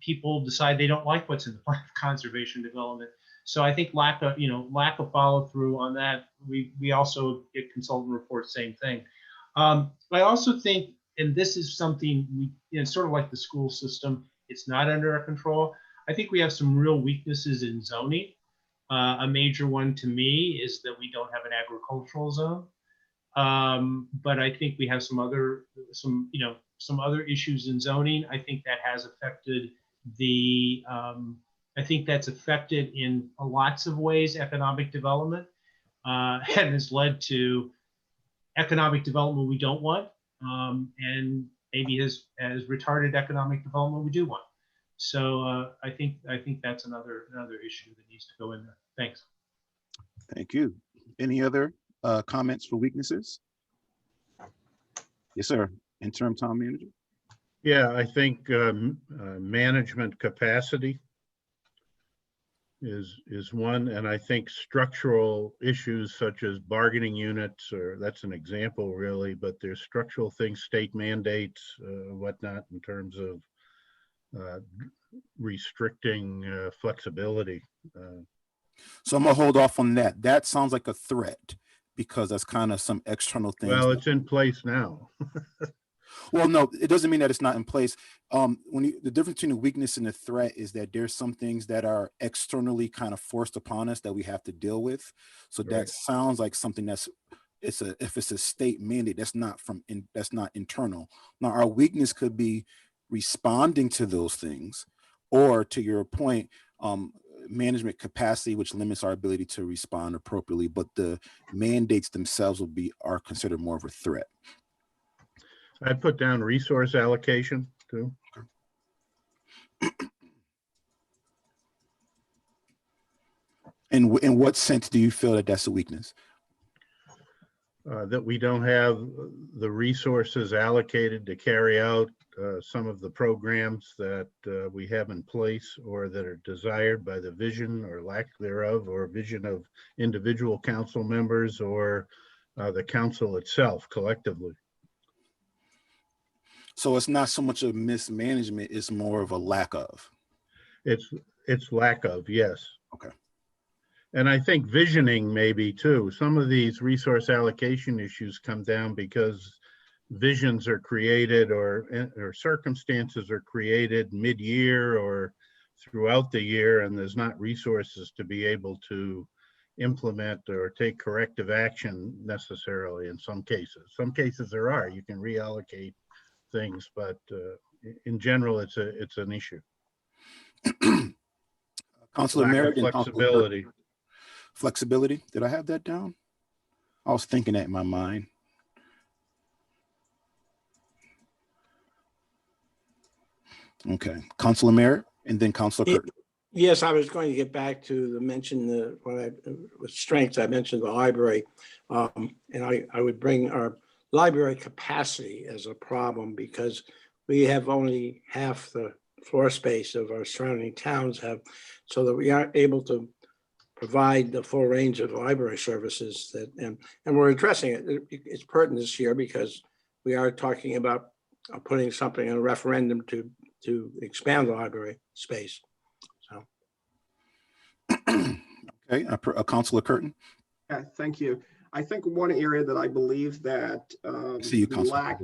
people decide they don't like what's in the Plan of Conservation and Development. So I think lack of follow through on that. We also get consultant reports, same thing. I also think, and this is something sort of like the school system, it's not under our control. I think we have some real weaknesses in zoning. A major one to me is that we don't have an agricultural zone. But I think we have some other issues in zoning. I think that has affected I think that's affected in lots of ways economic development, and has led to economic development we don't want, and maybe has retarded economic development we do want. So I think that's another issue that needs to go in there. Thanks. Thank you. Any other comments for weaknesses? Yes, sir. Interim town manager. Yeah, I think management capacity is one, and I think structural issues such as bargaining units, or that's an example really, but there's structural things, state mandates, whatnot, in terms of restricting flexibility. So I'm gonna hold off on that. That sounds like a threat, because that's kind of some external things. Well, it's in place now. Well, no, it doesn't mean that it's not in place. The difference between a weakness and a threat is that there's some things that are externally kind of forced upon us that we have to deal with. So Right. that sounds like something if it's a state mandate, that's not internal. Now, our weakness could be responding to those things, or to your point, management capacity, which limits our ability to respond appropriately. But the mandates themselves are considered more of a threat. I put down resource allocation too. And in what sense do you feel that that's a weakness? That we don't have the resources allocated to carry out some of the programs that we have in place, or that are desired by the vision or lack thereof, or vision of individual council members, or the council itself collectively. So it's not so much of mismanagement, it's more of a lack of. It's lack of, yes. Okay. And I think visioning maybe too. Some of these resource allocation issues come down because visions are created, or circumstances are created mid-year or throughout the year, and there's not resources to be able to implement or take corrective action necessarily in some cases. Some cases there are, you can reallocate things, but in general, it's an issue. Councilor Merritt and flexibility. Flexibility. Did I have that down? I was thinking that in my mind. Okay, Councilor Merritt, and then Councilor Curtin. Yes, I was going to get back to with strengths. I mentioned the library, and I would bring our library capacity as a problem, because we have only half the floor space of our surrounding towns have, so that we aren't able to provide the full range of library services and we're addressing it. It's pertinent this year because we are talking about putting something in a referendum to expand the library space. So. Okay, Councilor Curtin. Yeah, thank you. I think one area that I believe that we lack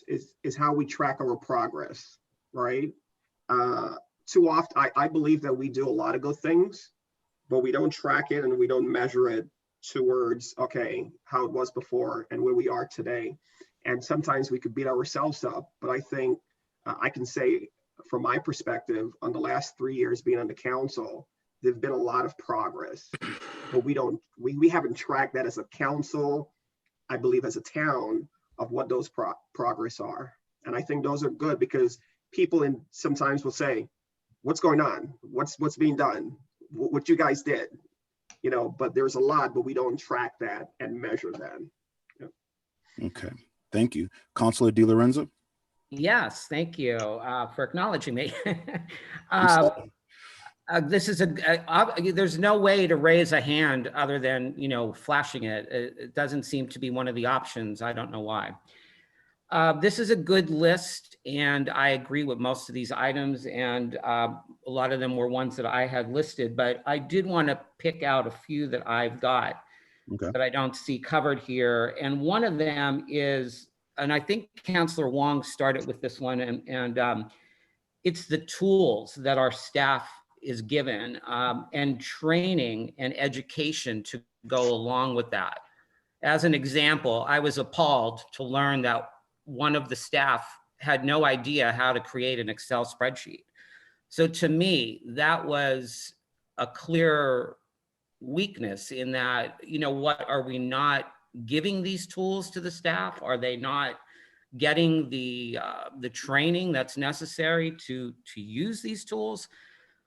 is how we track our progress, right? Too often, I believe that we do a lot of good things, but we don't track it and we don't measure it towards, okay, how it was before and where we are today. And sometimes we could beat ourselves up, but I think I can say from my perspective, on the last 3 years being on the council, there's been a lot of progress, but we haven't tracked that as a council, I believe as a town, of what those progress are. And I think those are good, because people sometimes will say, what's going on? What's being done? What you guys did, but there's a lot, but we don't track that and measure that. Yeah. Okay, thank you. Councilor DiLorenzo. Yes, thank you for acknowledging me. This is there's no way to raise a hand other than, flashing it. It doesn't seem to be one of the options. I don't know why. This is a good list, and I agree with most of these items, and a lot of them were ones that I had listed, but I did want to pick out a few that I've got that I don't see covered here. And one of them is, and I think Councillor Wong started with this one, and it's the tools that our staff is given, and training and education to go along with that. As an example, I was appalled to learn that one of the staff had no idea how to create an Excel spreadsheet. So to me, that was a clear weakness in that, what are we not giving these tools to the staff? Are they not getting the training that's necessary to use these tools?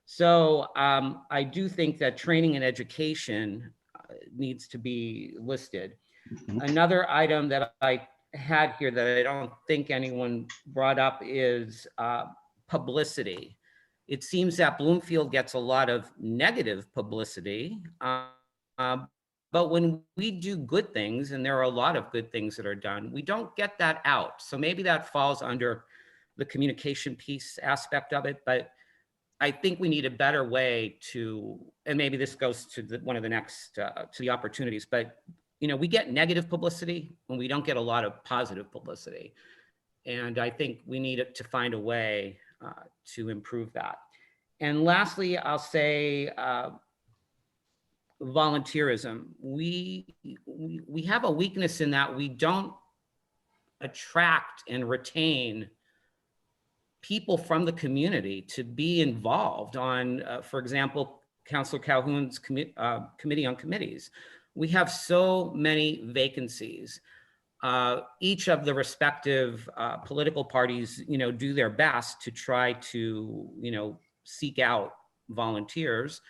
So I do think that training and education needs to be listed. Another item that I had here that I don't think anyone brought up is publicity. It seems that Bloomfield gets a lot of negative publicity, but when we do good things, and there are a lot of good things that are done, we don't get that out. So maybe that falls under the communication piece aspect of it, but I think we need a better way to, and maybe this goes to one of the next, to the opportunities, but you know, we get negative publicity and we don't get a lot of positive publicity. And I think we need to find a way to improve that. And lastly, I'll say volunteerism. We have a weakness in that we don't attract and retain people from the community to be involved on, for example, Councilor Calhoun's committee on committees. We have so many vacancies. Each of the respective political parties, you know, do their best to try to, you know, seek out volunteers,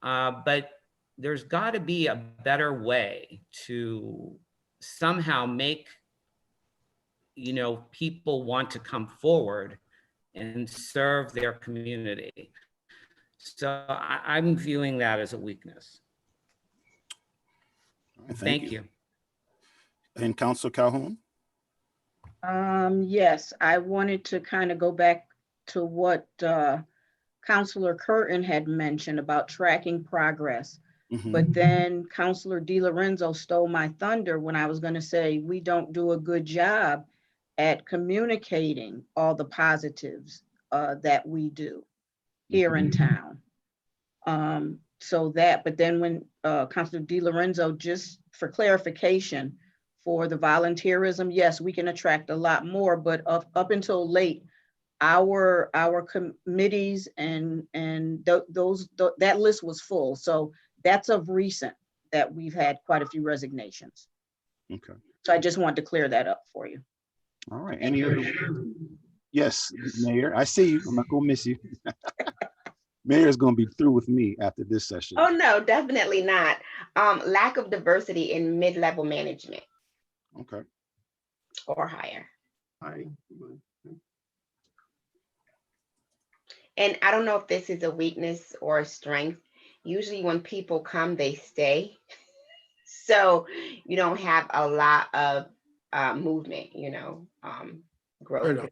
but there's got to be a better way to somehow make, you know, people want to come forward and serve their community. So I'm viewing that as a weakness. All right, Thank you. And Councilor Calhoun? Yes, I wanted to kind of go back to what Councilor Curtin had mentioned about tracking progress. But then Councilor DiLorenzo stole my thunder when I was going to say we don't do a good job at communicating all the positives that we do here in town. So that, but then when Councilor DiLorenzo, just for clarification, for the volunteerism, yes, we can attract a lot more, but up until late, our committees and that list was full. So that's of recent that we've had quite a few resignations. Okay. So I just wanted to clear that up for you. All right. Any other? Yes, Mayor, I see you. I'm not gonna miss you. Mayor's gonna be through with me after this session. Oh no, definitely not. Lack of diversity in mid-level management. Okay. Or higher. Hi. And I don't know if this is a weakness or a strength. Usually when people come, they stay. So you don't have a lot of movement, you know, growth.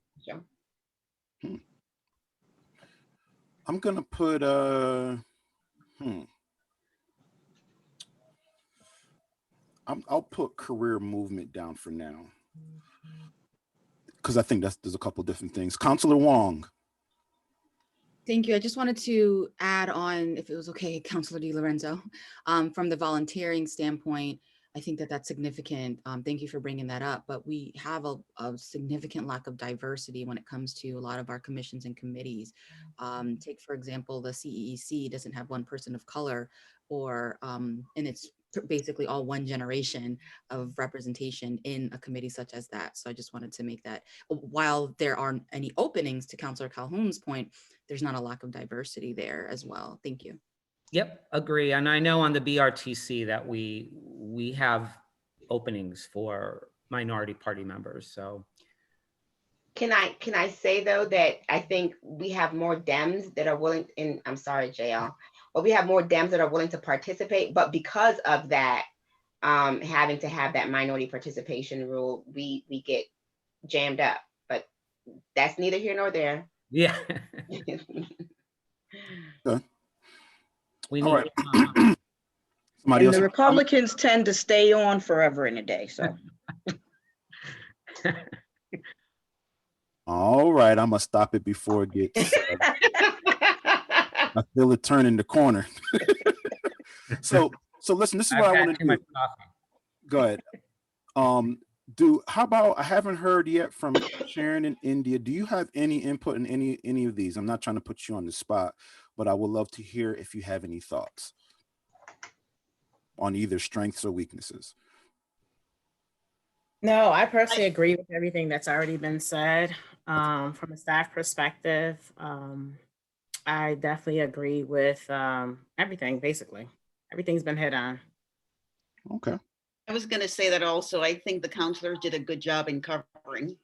I'm gonna put I'll put career movement down for now, because I think there's a couple different things. Councilor Wong. Thank you. I just wanted to add on, if it was okay, Councilor DiLorenzo, from the volunteering standpoint, I think that that's significant. Thank you for bringing that up, but we have a significant lack of diversity when it comes to a lot of our commissions and committees. Take, for example, the CEEC doesn't have one person of color, or, and it's basically all one generation of representation in a committee such as that. So I just wanted to make that, while there aren't any openings, to Councilor Calhoun's point, there's not a lack of diversity there as well. Thank you. Yep, agree. And I know on the BRTC that we have openings for minority party members. So Can I say though that I think we have more Dems that are willing, and I'm sorry, JL, but we have more Dems that are willing to participate. But because of that, having to have that minority participation rule, we get jammed up. But that's neither here nor there. yeah. Okay. We All need right. And the Republicans tend to stay on forever in a day, so. All right, I'm gonna stop it before it gets. I feel it turning the corner. so listen. This is what I want to do. Go ahead. How about, I haven't heard yet from Sharon in India. Do you have any input in any of these? I'm not trying to put you on the spot, but I would love to hear if you have any thoughts on either strengths or weaknesses. No, I personally agree with everything that's already been said. From a staff perspective, I definitely agree with everything, basically. Everything's been hit on. Okay. I was going to say that also. I think the counselors did a good job in covering.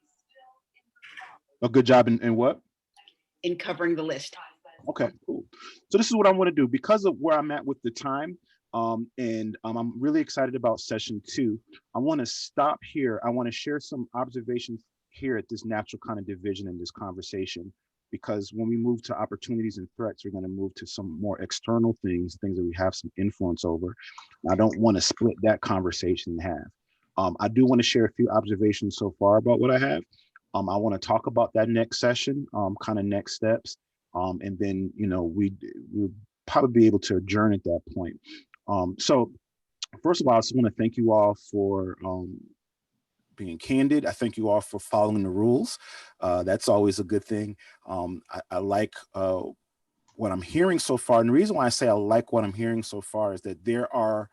A good job in what? In covering the list. Okay, cool. So this is what I want to do because of where I'm at with the time. And I'm really excited about session 2. I want to stop here. I want to share some observations here at this natural kind of division in this conversation. because when we move to opportunities and threats, we're going to move to some more external things that we have some influence over. I don't want to split that conversation in half. I do want to share a few observations so far about what I have. I want to talk about that next session, kind of next steps, and then we'll probably be able to adjourn at that point. So first of all, I just want to thank you all for being candid. I thank you all for following the rules. That's always a good thing. I like what I'm hearing so far. And the reason why I say I like what I'm hearing so far is that there are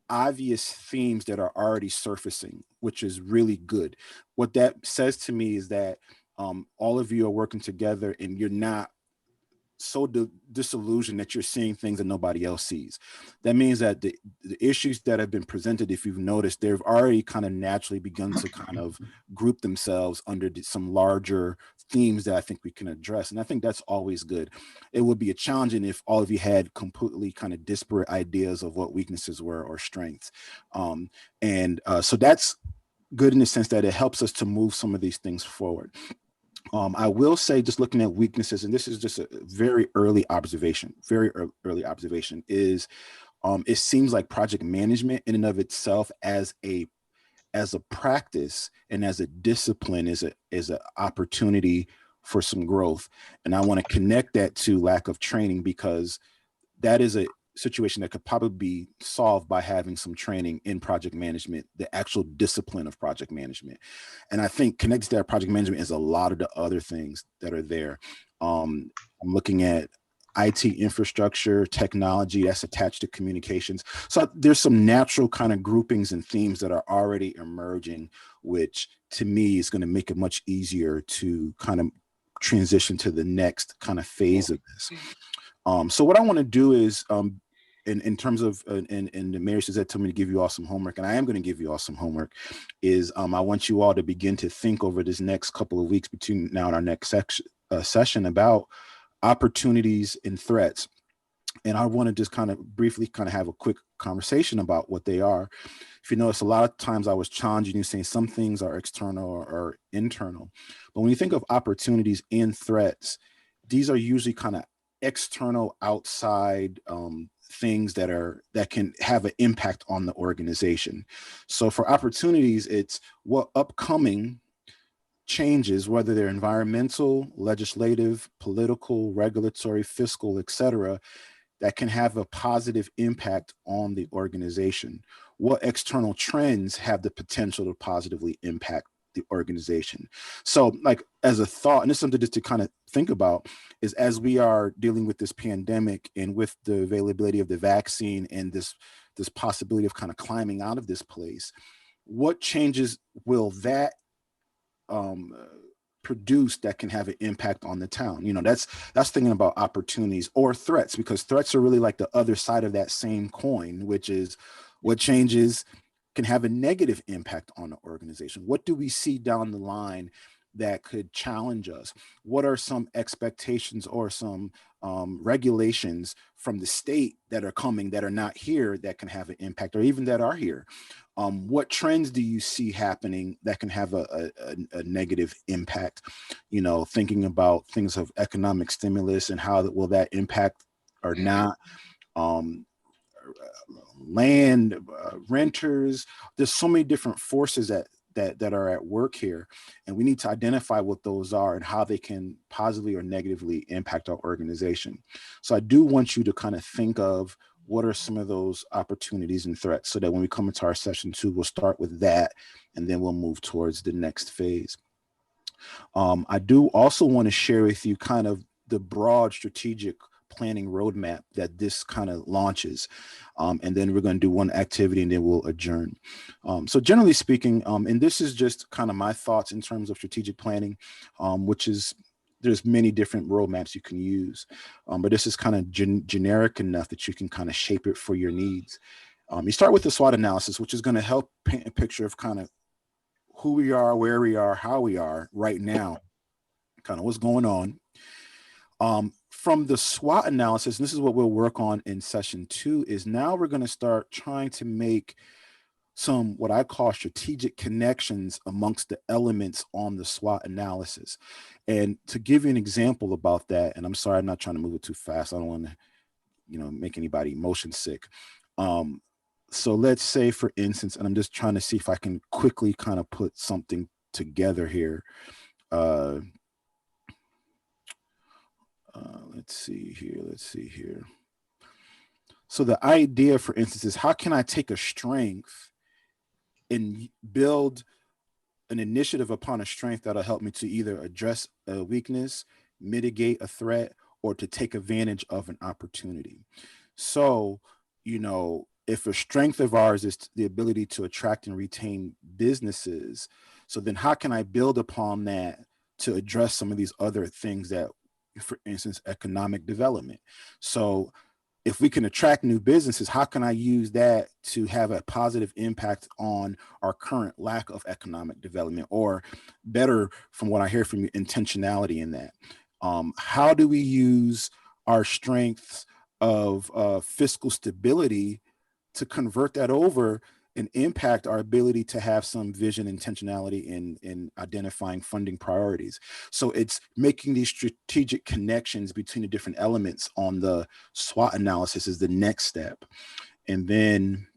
obvious themes that are already surfacing, which is really good. What that says to me is that all of you are working together and you're not so disillusioned that you're seeing things that nobody else sees. That means that the issues that have been presented, if you've noticed, they've already kind of naturally begun to kind of group themselves under some larger themes that I think we can address. And I think that's always good. It would be challenging if all of you had completely kind of disparate ideas of what weaknesses were or strengths. So that's good in the sense that it helps us to move some of these things forward. I will say, just looking at weaknesses, and this is just a very early observation, is it seems like project management in and of itself as a practice and as a discipline is an opportunity for some growth. And I want to connect that to lack of training, because that is a situation that could probably be solved by having some training in project management, the actual discipline of project management. And I think connected to that project management is a lot of the other things that are there. I'm looking at IT infrastructure, technology that's attached to communications. So there's some natural kind of groupings and themes that are already emerging, which to me is going to make it much easier to kind of transition to the next kind of phase of this. So what I want to do is, in terms of, and the mayor says that told me to give you all some homework, and I am going to give you all some homework, is I want you all to begin to think over this next couple of weeks between now and our next session about opportunities and threats. And I want to just kind of briefly kind of have a quick conversation about what they are. If you notice, a lot of times I was challenging you, saying some things are external or internal. But when you think of opportunities and threats, these are usually kind of external, outside things that can have an impact on the organization. So for opportunities, it's what upcoming changes, whether they're environmental, legislative, political, regulatory, fiscal, etc., that can have a positive impact on the organization. What external trends have the potential to positively impact the organization? So like as a thought, and this is something just to kind of think about, is as we are dealing with this pandemic and with the availability of the vaccine and this possibility of kind of climbing out of this place, what changes will that produce that can have an impact on the town? That's thinking about opportunities or threats, because threats are really like the other side of that same coin, which is what changes can have a negative impact on the organization. What do we see down the line that could challenge us? What are some expectations or some regulations from the state that are coming that are not here that can have an impact, or even that are here? What trends do you see happening that can have a negative impact? Thinking about things of economic stimulus and how will that impact or not? Land renters. There's so many different forces that are at work here, and we need to identify what those are and how they can positively or negatively impact our organization. So I do want you to kind of think of what are some of those opportunities and threats, so that when we come into our session 2, we'll start with that, and then we'll move towards the next phase. I do also want to share with you kind of the broad strategic planning roadmap that this kind of launches. And then we're going to do one activity and then we'll adjourn. So generally speaking, and this is just kind of my thoughts in terms of strategic planning, which is, there's many different roadmaps you can use, but this is kind of generic enough that you can kind of shape it for your needs. You start with the SWOT analysis, which is going to help paint a picture of kind of who we are, where we are, how we are right now, kind of what's going on. From the SWOT analysis, and this is what we'll work on in session 2, is now we're going to start trying to make some what I call strategic connections amongst the elements on the SWOT analysis. And to give you an example about that, and I'm sorry, I'm not trying to move it too fast. I don't want to, make anybody motion sick. So let's say, for instance, and I'm just trying to see if I can quickly kind of put something together here. Let's see here. So the idea, for instance, is how can I take a strength and build an initiative upon a strength that'll help me to either address a weakness, mitigate a threat, or to take advantage of an opportunity. So, if a strength of ours is the ability to attract and retain businesses, so then how can I build upon that to address some of these other things that, for instance, economic development? So if we can attract new businesses, how can I use that to have a positive impact on our current lack of economic development, or better, from what I hear from you, intentionality in that? How do we use our strengths of fiscal stability to convert that over and impact our ability to have some vision, intentionality in identifying funding priorities? So it's making these strategic connections between the different elements on the SWOT analysis is the next step. And then,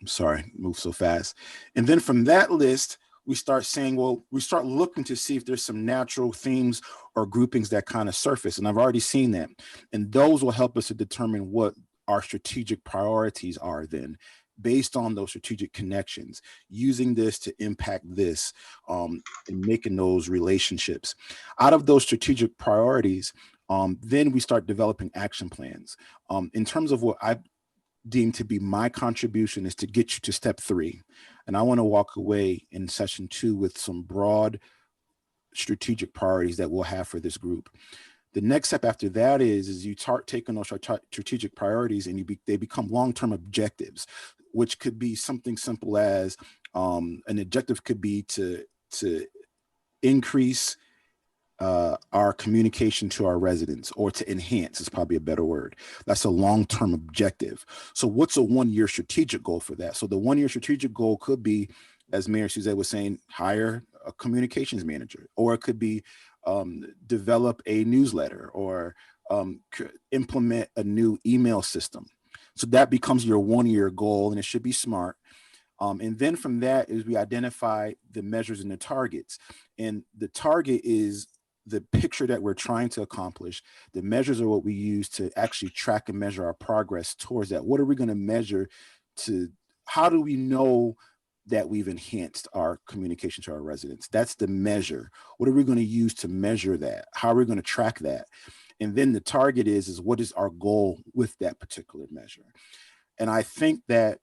I'm sorry, move so fast. And then from that list, we start saying, well, we start looking to see if there's some natural themes or groupings that kind of surface. And I've already seen that. And those will help us to determine what our strategic priorities are then, based on those strategic connections, using this to impact this, and making those relationships. Out of those strategic priorities, then we start developing action plans. In terms of what I deem to be my contribution is to get you to step 3. And I want to walk away in session 2 with some broad strategic priorities that we'll have for this group. The next step after that is you start taking those strategic priorities and they become long-term objectives, which could be something simple as an objective could be to increase our communication to our residents, or to enhance is probably a better word. That's a long-term objective. So what's a 1-year strategic goal for that? So the 1-year strategic goal could be, as Mayor Suzette was saying, hire a communications manager, or it could be develop a newsletter, or implement a new email system. So that becomes your 1-year goal, and it should be SMART. And then from that is we identify the measures and the targets. And the target is the picture that we're trying to accomplish. The measures are what we use to actually track and measure our progress towards that. What are we going to measure how do we know that we've enhanced our communication to our residents? That's the measure. What are we going to use to measure that? How are we going to track that? And then the target is what is our goal with that particular measure? And I think that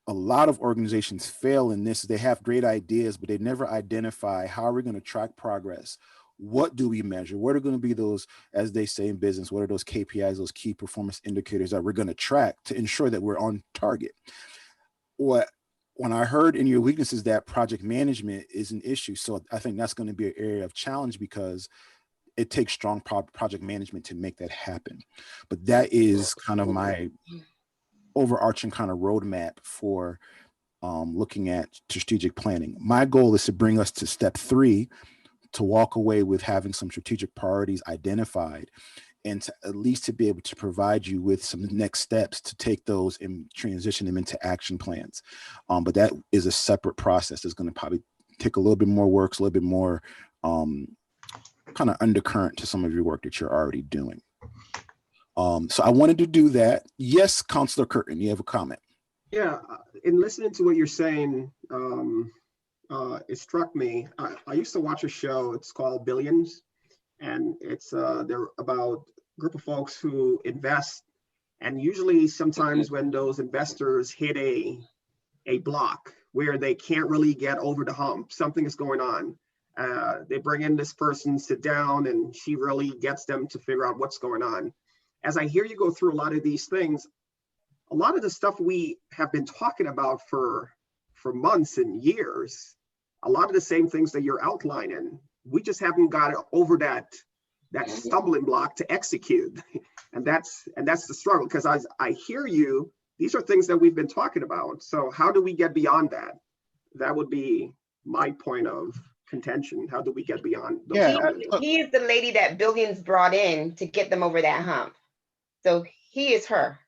a lot of organizations fail in this. They have great ideas, but they never identify how are we going to track progress? What do we measure? What are going to be those, as they say in business, what are those KPIs, those key performance indicators that we're going to track to ensure that we're on target? When I heard in your weaknesses that project management is an issue, so I think that's going to be an area of challenge because it takes strong project management to make that happen. But that is kind of my overarching kind of roadmap for looking at strategic planning. My goal is to bring us to step 3, to walk away with having some strategic priorities identified, and to at least to be able to provide you with some next steps to take those and transition them into action plans. But that is a separate process. It's going to probably take a little bit more work, a little bit more kind of undercurrent to some of your work that you're already doing. So I wanted to do that. Yes, Councilor Curtin, you have a comment. Yeah, in listening to what you're saying, it struck me. I used to watch a show, it's called Billions, and it's they're about a group of folks who invest, and usually sometimes when those investors hit a block where they can't really get over the hump, something is going on. They bring in this person, sit down, and she really gets them to figure out what's going on. As I hear you go through a lot of these things, a lot of the stuff we have been talking about for months and years, a lot of the same things that you're outlining, we just haven't got over that stumbling block to execute. And that's the struggle, because I hear you, these are things that we've been talking about. So how do we get beyond that? That would be my point of contention. How do we get beyond those? Yeah, He is the lady that Billions brought in to get them over that hump. So he is her.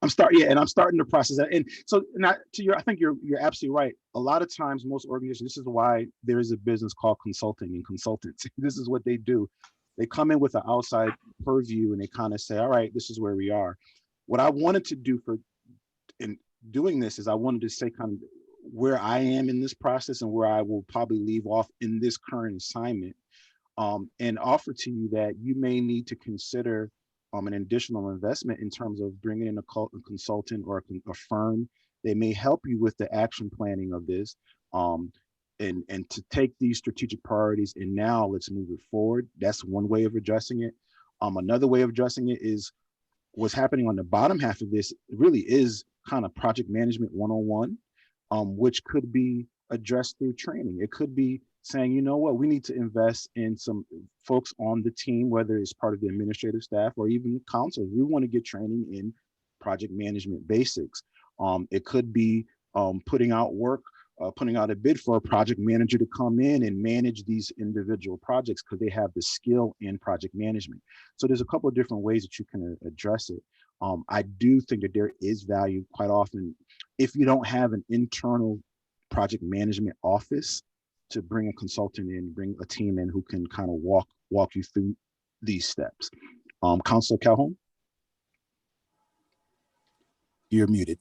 I'm starting the process. And so, not to your, I think you're absolutely right. A lot of times, most organizations, this is why there is a business called consulting and consultants. This is what they do. They come in with an outside purview and they kind of say, all right, this is where we are. What I wanted to do in doing this is I wanted to say kind of where I am in this process and where I will probably leave off in this current assignment, and offer to you that you may need to consider an additional investment in terms of bringing in a consultant or a firm. They may help you with the action planning of this, and to take these strategic priorities and now let's move it forward. That's one way of addressing it. Another way of addressing it is what's happening on the bottom half of this really is kind of project management 101, which could be addressed through training. It could be saying, you know what, we need to invest in some folks on the team, whether it's part of the administrative staff or even the council. We want to get training in project management basics. It could be putting out a bid for a project manager to come in and manage these individual projects because they have the skill in project management. So there's a couple of different ways that you can address it. I do think that there is value quite often if you don't have an internal project management office to bring a consultant in, bring a team in who can kind of walk you through these steps. Councilor Calhoun, you're muted.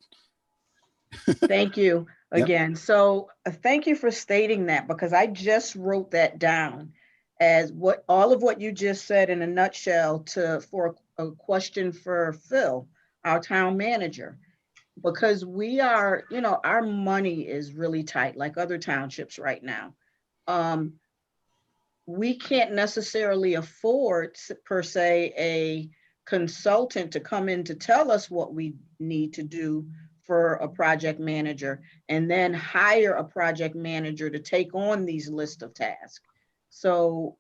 Thank you again. Yep. So thank you for stating that, because I just wrote that down as all of what you just said in a nutshell for a question for Phil, our town manager, because we are, our money is really tight, like other townships right now. We can't necessarily afford, per se, a consultant to come in to tell us what we need to do for a project manager and then hire a project manager to take on these list of tasks. So,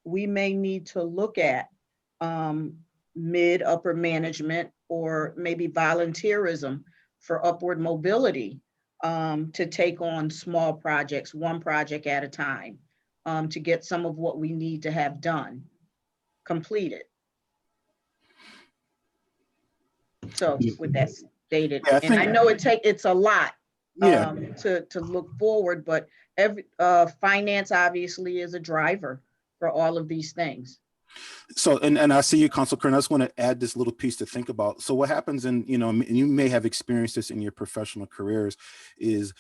we may need to look at mid-upper management or maybe volunteerism for upward mobility to take on small projects, one project at a time, to get some of what we need to have done completed. So with that stated, yeah, and I know it's a lot to look forward, but every finance obviously is a driver for all of these things. So, and I see you, Council Kern, I just want to add this little piece to think about. So what happens and you may have experienced this in your professional careers, is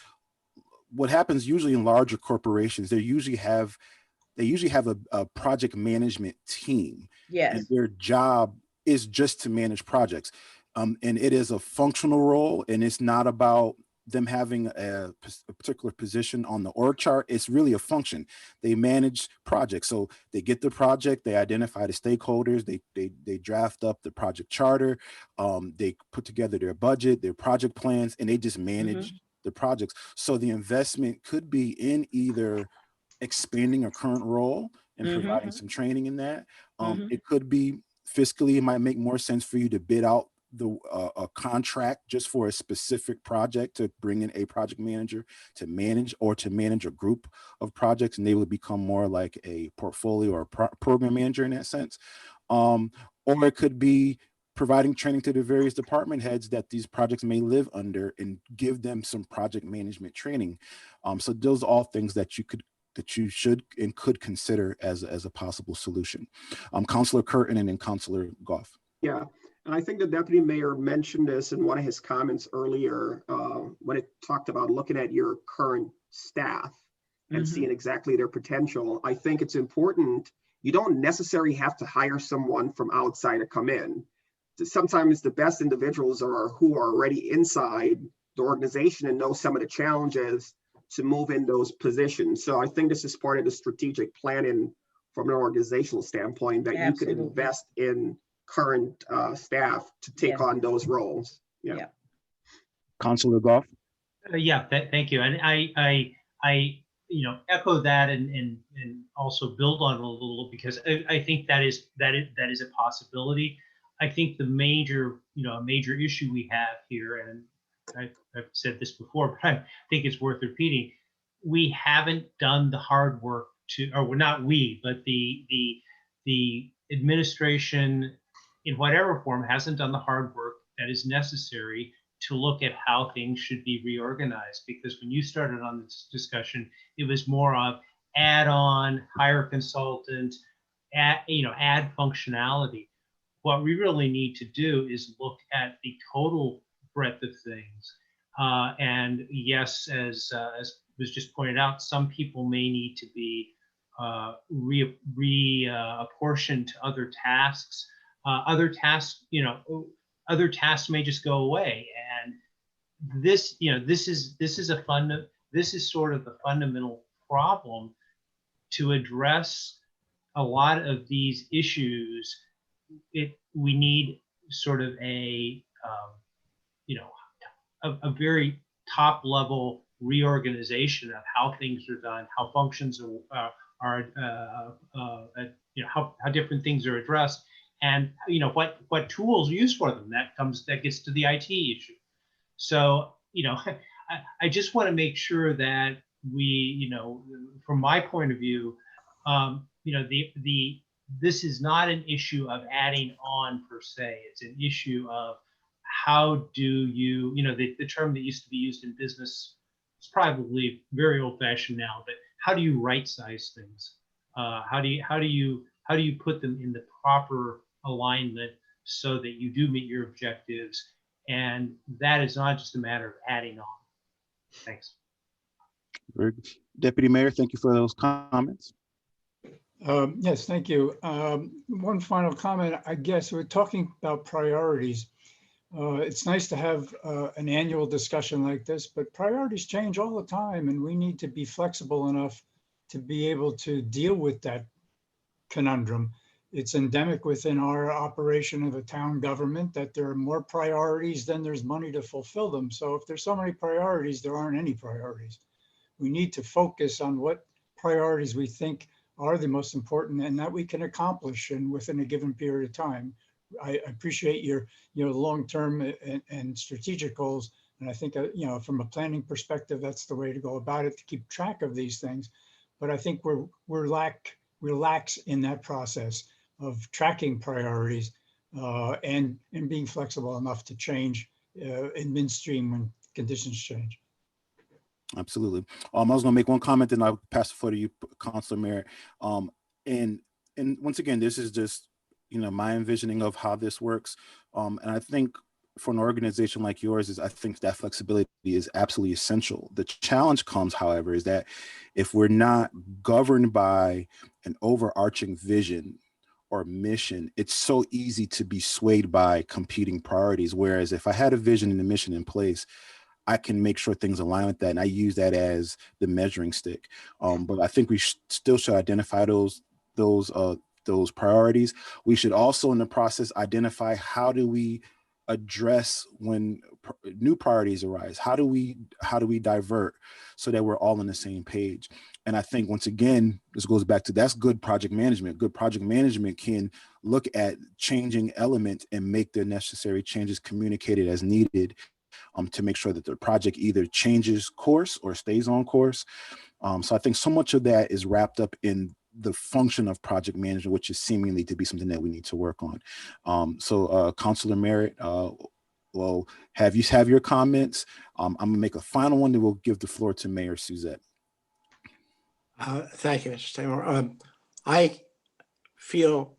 what happens usually in larger corporations, they usually have a project management team. Yes. And their job is just to manage projects. And it is a functional role, and it's not about them having a particular position on the org chart. It's really a function. They manage projects. So they get the project, they identify the stakeholders, they draft up the project charter, they put together their budget, their project plans, and they just manage the projects. So the investment could be in either expanding a current role and providing some training in that. It could be fiscally, it might make more sense for you to bid out a contract just for a specific project to bring in a project manager to manage, or to manage a group of projects, and they would become more like a portfolio or program manager in that sense. Or it could be providing training to the various department heads that these projects may live under and give them some project management training. So those are all things that you should and could consider as a possible solution. Councilor Curtin and then Councilor Goff. Yeah. And I think the deputy mayor mentioned this in one of his comments earlier when it talked about looking at your current staff and seeing exactly their potential. I think it's important. You don't necessarily have to hire someone from outside to come in. Sometimes the best individuals are who are already inside the organization and know some of the challenges to move in those positions. So I think this is part of the strategic planning from an organizational standpoint, that you could invest in current staff to take on those roles. Yeah. Councilor Goff. Thank you. And I echo that and also build on it a little, because I think that is a possibility. I think the major, major issue we have here, and I've said this before, but I think it's worth repeating. We haven't done the hard work or not we, but the administration in whatever form hasn't done the hard work that is necessary to look at how things should be reorganized. Because when you started on this discussion, it was more of add on, hire consultant, add functionality. What we really need to do is look at the total breadth of things. And yes, as was just pointed out, some people may need to be apportioned to other tasks. Other tasks, other tasks may just go away. And this is sort of the fundamental problem. To address a lot of these issues, we need sort of a very top level reorganization of how things are done, how functions are how different things are addressed, and what tools are used for them. That gets to the IT issue. So I just want to make sure that we, from my point of view, this is not an issue of adding on per se. It's an issue of how do you, the term that used to be used in business is probably very old fashioned now, but how do you right size things? How do you put them in the proper alignment so that you do meet your objectives? And that is not just a matter of adding on. Thanks. Deputy Mayor, thank you for those comments. Yes, thank you. One final comment. I guess we're talking about priorities. It's nice to have an annual discussion like this, but priorities change all the time, and we need to be flexible enough to be able to deal with that conundrum. It's endemic within our operation of the town government that there are more priorities than there's money to fulfill them. So if there's so many priorities, there aren't any priorities. We need to focus on what priorities we think are the most important and that we can accomplish and within a given period of time. I appreciate your long-term and strategic goals. And I think, from a planning perspective, that's the way to go about it, to keep track of these things. But I think we're lax in that process of tracking priorities and being flexible enough to change in midstream when conditions change. Absolutely. I was going to make one comment, then I'll pass the floor to you, Councilor Merritt. And once again, this is just my envisioning of how this works. And I think for an organization like yours, I think that flexibility is absolutely essential. The challenge comes, however, is that if we're not governed by an overarching vision or mission, it's so easy to be swayed by competing priorities. Whereas if I had a vision and a mission in place, I can make sure things align with that. And I use that as the measuring stick. But I think we still should identify those priorities. We should also in the process identify how do we address when new priorities arise? How do we divert so that we're all on the same page? And I think once again, this goes back to that's good project management. Good project management can look at changing elements and make the necessary changes communicated as needed to make sure that the project either changes course or stays on course. So I think so much of that is wrapped up in the function of project management, which is seemingly to be something that we need to work on. So Councilor Merritt, well, have your comments. I'm gonna make a final one, then we'll give the floor to Mayor Suzette. Thank you, Mr. Seymour. I feel,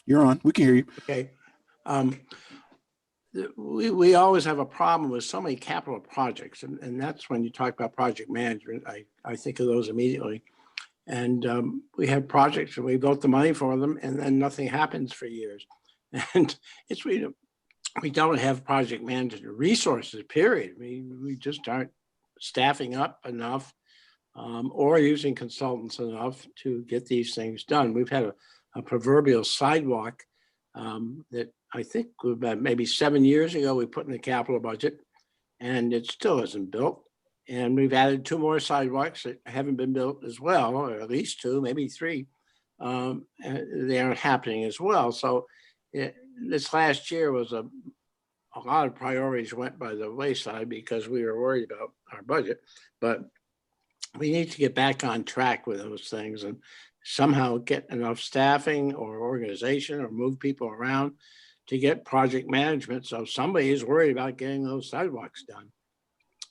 You're on, we can hear you. Okay. We always have a problem with so many capital projects, and that's when you talk about project management, I think of those immediately. And we have projects and we vote the money for them, and then nothing happens for years. And we don't have project management resources, period. We just aren't staffing up enough or using consultants enough to get these things done. We've had a proverbial sidewalk that I think about maybe 7 years ago, we put in the capital budget, and it still isn't built. And we've added 2 more sidewalks that haven't been built as well, or at least 2, maybe 3. they aren't happening as well. So this last year was a lot of priorities went by the wayside because we were worried about our budget, but we need to get back on track with those things and somehow get enough staffing or organization or move people around to get project management. So somebody is worried about getting those sidewalks done,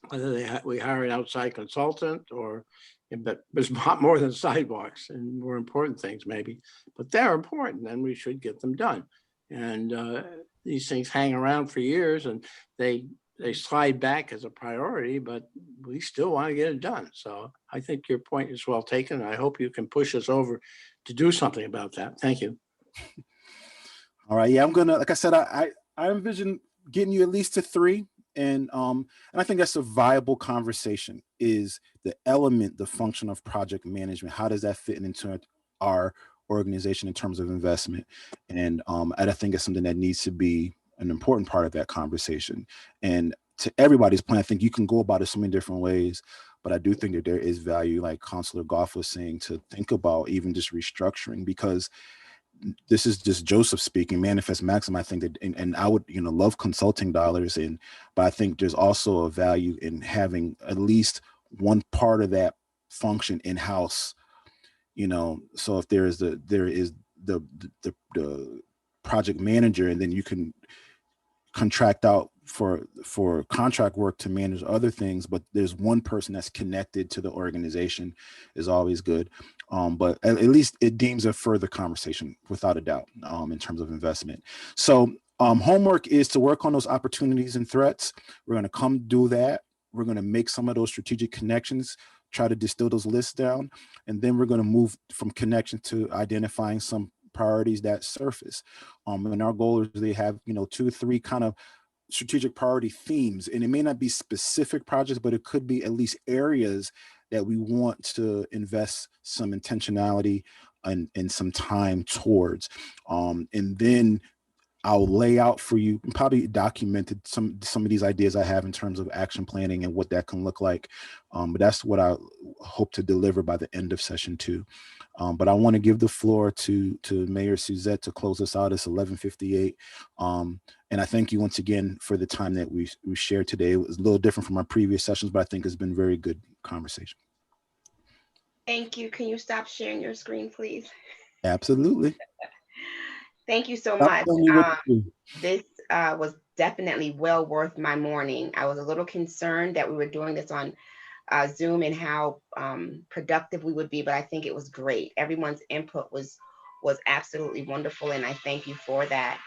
whether we hire an outside consultant or, but there's a lot more than sidewalks and more important things maybe, but they're important and we should get them done. And these things hang around for years and they slide back as a priority, but we still want to get it done. So I think your point is well taken. I hope you can push us over to do something about that. Thank you. All right. Yeah, I'm gonna, like I said, I envision getting you at least to 3. And I think that's a viable conversation, is the element, the function of project management. How does that fit into our organization in terms of investment? And I think it's something that needs to be an important part of that conversation. And to everybody's point, I think you can go about it so many different ways, but I do think that there is value, like Councilor Goff was saying, to think about even just restructuring, because this is just Joseph speaking, manifest maximum. I think that, and I would, love consulting dollars, but I think there's also a value in having at least one part of that function in-house, so if there is the project manager, and then you can contract out for contract work to manage other things, but there's one person that's connected to the organization is always good. But at least it deems a further conversation without a doubt, in terms of investment. So homework is to work on those opportunities and threats. We're going to come do that. We're going to make some of those strategic connections, try to distill those lists down, and then we're going to move from connection to identifying some priorities that surface. And our goal is they have, 2 or 3 kind of strategic priority themes, and it may not be specific projects, but it could be at least areas that we want to invest some intentionality and some time towards. And then I'll lay out for you, probably documented some of these ideas I have in terms of action planning and what that can look like. But that's what I hope to deliver by the end of session 2. But I want to give the floor to Mayor Suzette to close us out. It's 11:58. And I thank you once again for the time that we shared today. It was a little different from our previous sessions, but I think it's been very good conversation. Thank you. Can you stop sharing your screen, please? Absolutely. Thank you so much. This was definitely well worth my morning. I was a little concerned that we were doing this on Zoom and how productive we would be, but I think it was great. Everyone's input was absolutely wonderful, and I thank you for that.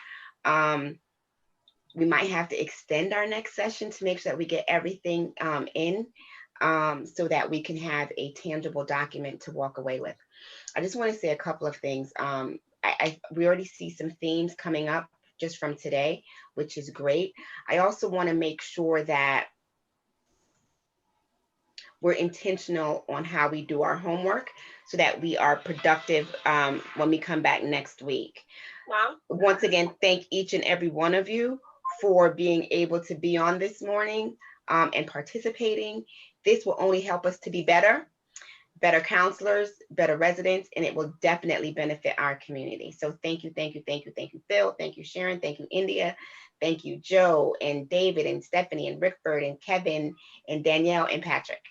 We might have to extend our next session to make sure that we get everything in, so that we can have a tangible document to walk away with. I just want to say a couple of things. We already see some themes coming up just from today, which is great. I also want to make sure that we're intentional on how we do our homework so that we are productive when we come back next week. Wow. Once again, thank each and every one of you for being able to be on this morning and participating. This will only help us to be better counselors, better residents, and it will definitely benefit our community. So thank you, thank you, thank you, thank you, Phil, thank you, Sharon, thank you, India, thank you, Joe, and David, and Stephanie, and Rickford, and Kevin, and Danielle, and Patrick.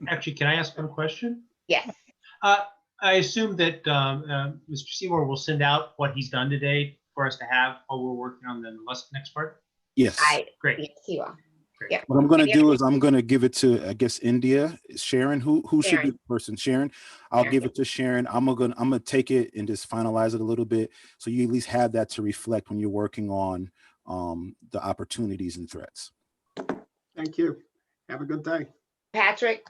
Actually, can I ask one question? Yes. I assume that Mr. Seymour will send out what he's done today for us to have while we're working on the next part? Yes. Great. Yes, he will. Yep. What I'm going to do is I'm going to give it to, I guess, India, Sharon. Who should be the person? Sharon. I'll give it to Sharon. I'm gonna take it and just finalize it a little bit, so you at least have that to reflect when you're working on the opportunities and threats. Thank you. Have a good day. Patrick.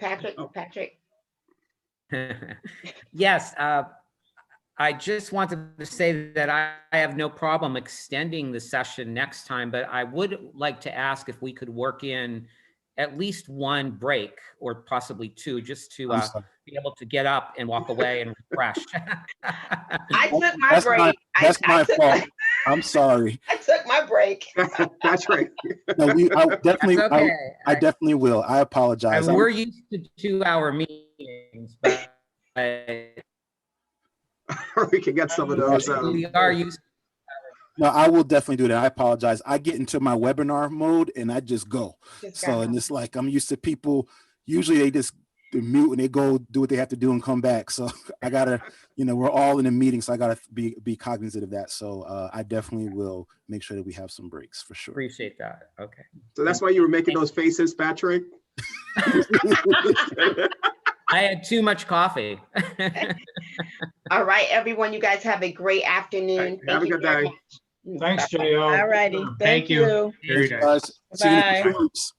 Yes, I just wanted to say that I have no problem extending the session next time, but I would like to ask if we could work in at least one break or possibly 2, just to be able to get up and walk away and refresh. I took my break. That's my fault. I'm sorry. I took my break. That's right. No, I definitely, That's okay. I definitely will. I apologize. And we're used to 2-hour meetings, but we can get some of those. We are used. No, I will definitely do that. I apologize. I get into my webinar mode and I just go. Just So, go. and it's like, I'm used to people, usually they just mute and they go do what they have to do and come back. So I gotta, we're all in a meeting, so I gotta be cognizant of that. So I definitely will make sure that we have some breaks for sure. Appreciate that. Okay. So that's why you were making those faces, Patrick? I had too much coffee. All right, everyone, you guys have a great afternoon. Have a good day. Thanks, Jo. All righty. Thank you. you. Very nice. Guys, see you in a Bye. few weeks.